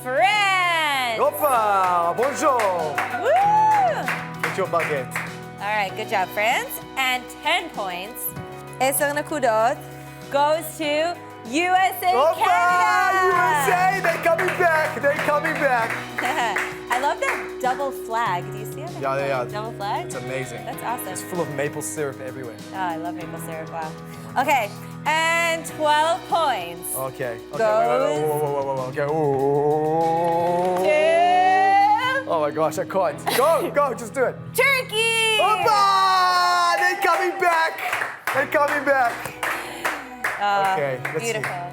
France. Opa! Bonjour! Woo! Get your baguette. All right, good job, France. And 10 points, 10 nakudot, goes to USA, Opa! Canada! USA! They're coming back! I love that double flag. Do you see it? Yeah, they are. Double flag? It's amazing. That's awesome. It's full of maple syrup everywhere. Oh, I love maple syrup. Wow. Okay, and 12 points. Okay. Goes Whoa. Okay. Ooh. to Oh my gosh, I can't. Go, just do it. Turkey! Opa! They're coming back! Okay, let's see. Beautiful.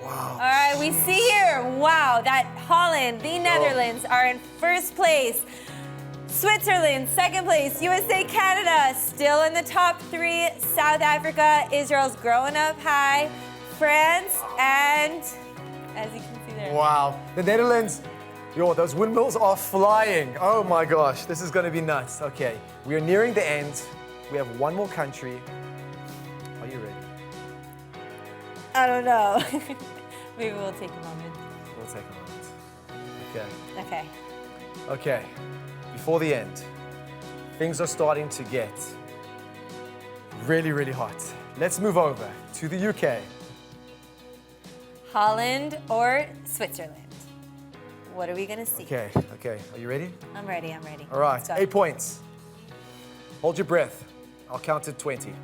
Wow. All right, we see here, wow, that Holland, the Netherlands are in first place. Switzerland, second place. USA, Canada, still in the top 3. South Africa, Israel's growing up high. France, and as you can see there. Wow. The Netherlands, those windmills are flying. Oh my gosh, this is gonna be nuts. Okay, we are nearing the end. We have one more country. Are you ready? I don't know. Maybe we'll take a moment. We'll take a moment. Okay. Okay. Before the end, things are starting to get really, really hot. Let's move over to the UK. Holland or Switzerland? What are we gonna see? Okay. Are you ready? I'm ready. All right, Let's go. 8 points. Hold your breath. I'll count to 20.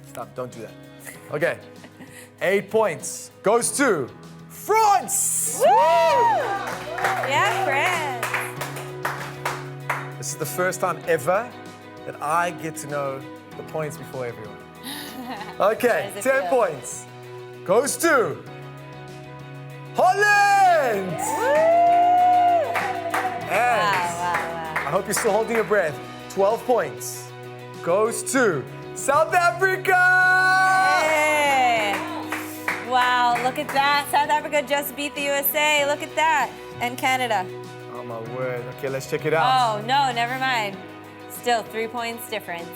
Stop, don't do that. Okay. 8 points goes to France! Woo! Yeah, France. This is the first time ever that I get to know the points before everyone. Okay, How does it 10 feel? points goes to Holland! And Wow. I hope you're still holding your breath. 12 points goes to South Africa! Hey. Wow, look at that. South Africa just beat the USA. Look at that. And Canada. Oh my word. Okay, let's check it out. Oh, no, never mind. Still 3 points difference.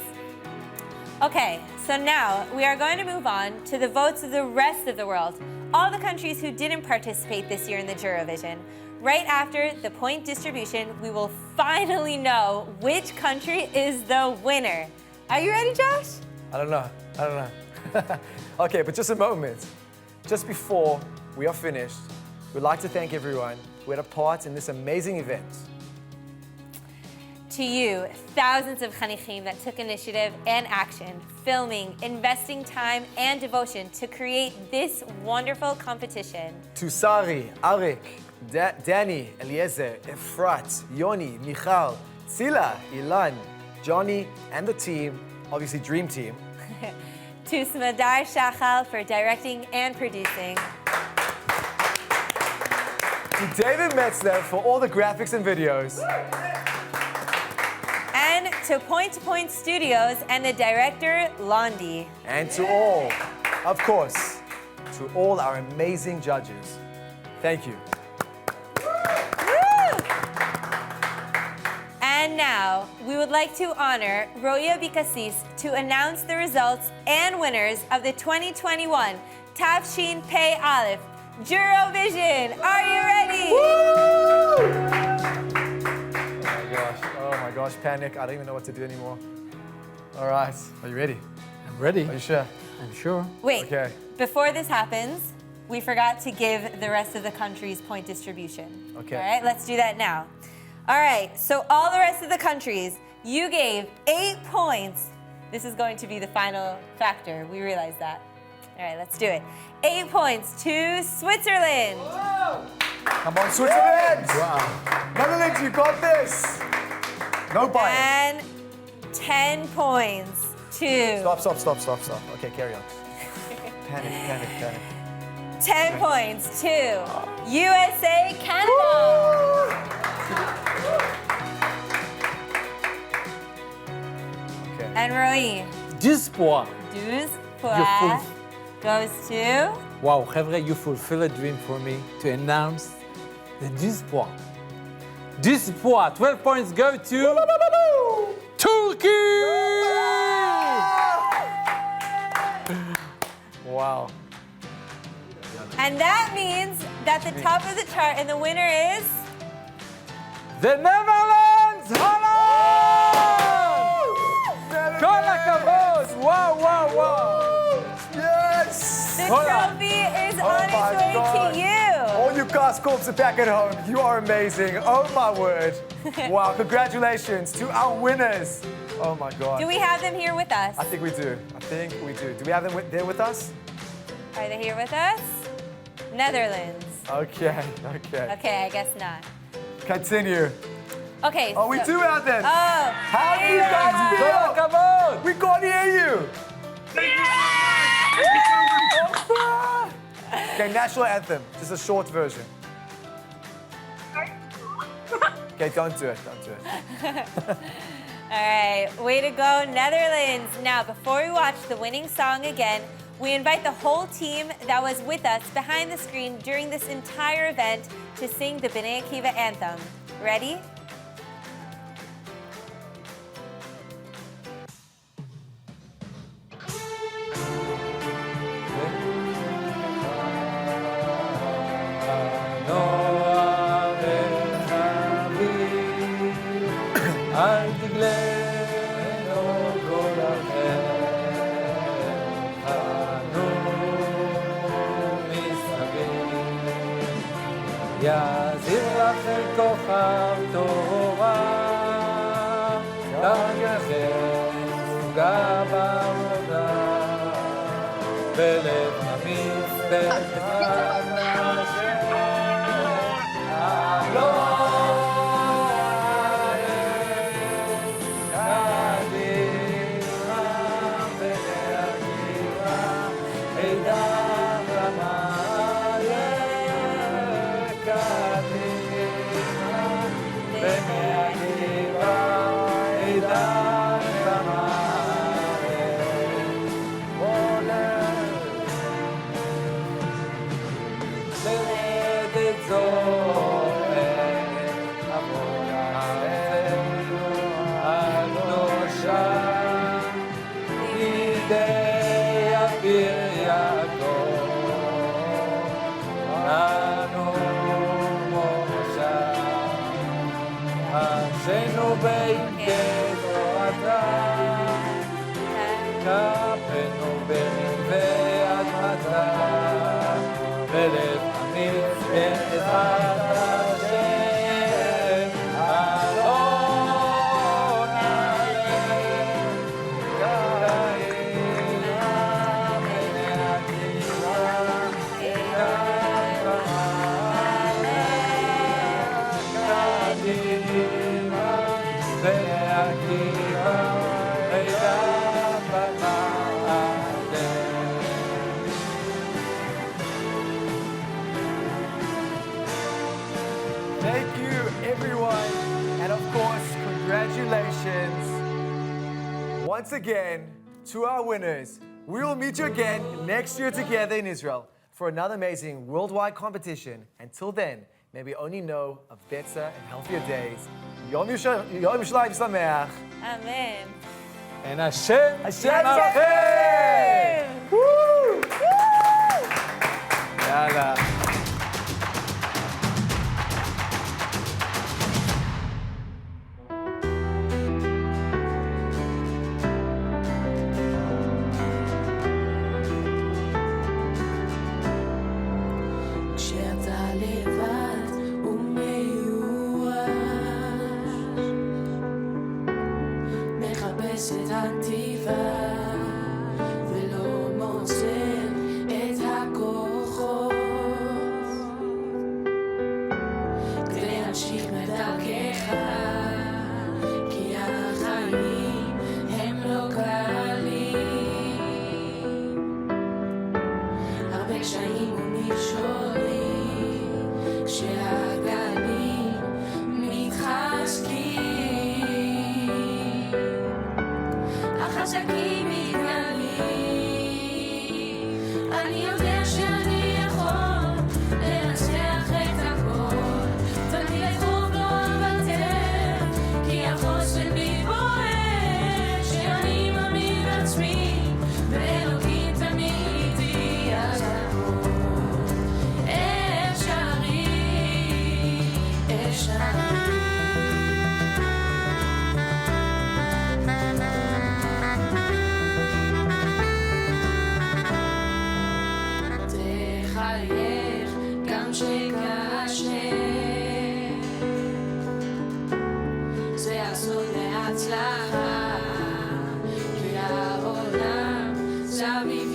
Okay, so now we are going to move on to the votes of the rest of the world. All the countries who didn't participate this year in the Jewrovision. Right after the point distribution, we will finally know which country is the winner. Are you ready, Josh? I don't know. Okay, but just a moment. Just before we are finished, we'd like to thank everyone who had a part in this amazing event. To you, thousands of Chanichim that took initiative and action, filming, investing time and devotion to create this wonderful competition. To Sari, Arik, Danny, Eliezer, Efrat, Yoni, Michal, Tzila, Ilan, Johnny, and the team, obviously Dream Team. To Smadar Shachal for directing and producing. To David Metzler for all the graphics and videos. And to Point Studios and the director, Londi. And to all, of course, to all our amazing judges. Thank you. And now, we would like to honor Roya Bikasis to announce the results and winners of the 2021 Tafshin Pei Aleph Jewrovision. Are you ready? Oh my gosh, panic. I don't even know what to do anymore. All right, are you ready? I'm ready. Are you sure? I'm sure. Wait, Okay. before this happens, we forgot to give the rest of the countries point distribution. Okay. All right, let's do that now. All right, so all the rest of the countries, you gave 8 points. This is going to be the final factor. We realize that. All right, let's do it. 8 points to Switzerland. Whoa! Come on, Switzerland! Wow. Netherlands, you got this! No bias. And 10 points to... Stop. Okay, carry on. Panic. 10 points to USA, Canada. Okay. And Roy, 10 points. 12 points goes to... Wow, חבר'ה, you fulfill a dream for me to announce the 10 points. 10 points. 12 points go to Turkey! Wow. And that means that the top of the chart and the winner is... The Netherlands! Holland! כל הכבוד! וואו! Yes! The Holland. trophy is Oh on its my way God. to you. All you cast corps are back at home. You are amazing. Oh my word. Wow, congratulations to our winners. Oh my God. Do we have them here with us? I think we do. Do we have them there with us? Are they here with us? Netherlands. Okay. Okay, I guess not. Continue. Okay. Oh, we do have them. Oh. How do you guys feel? Come on! We can't hear you. Okay, national anthem. Just a short version. Okay, don't do it. All right, way to go, Netherlands. Now, before we watch the winning song again, we invite the whole team that was with us behind the screen during this entire event to sing the Bnei Akiva anthem. Ready? אל תגלנו כל חנו מסביב יזיר לכם כוכב תורה דרככם סוגה בעבודה בלב אמיץ בחד השם בני עקיבא, אליו במעלה. Thank you, everyone. And of course, congratulations once again to our winners. We will meet you again next year together in Israel for another amazing worldwide competition. Until then, may we only know of better and healthier days. Yom Yerushalayim Sameach. Amen. And Hashem Yimachem! Woo! יאללה. כשאתה לבד ומיואש, מחפש את התקווה ולא מוצא את הכוחות כדי להמשיך בדרכך, כי החיים הם לא קלים, הרבה קשיים ומכשולים, כשהגלים מתחזקים, החזקים מתגלים. אני יודע שאני יכול לנצח את הכל, תמיד לחוב לא אוותר, כי החוסן בי בוער, שאני מאמין בעצמי, ואלוקים תמיד איתי, אז הכל אפשרי, אפשרי. תחייך גם שקשה, זה הסוד להצלחה, כי העולם סביב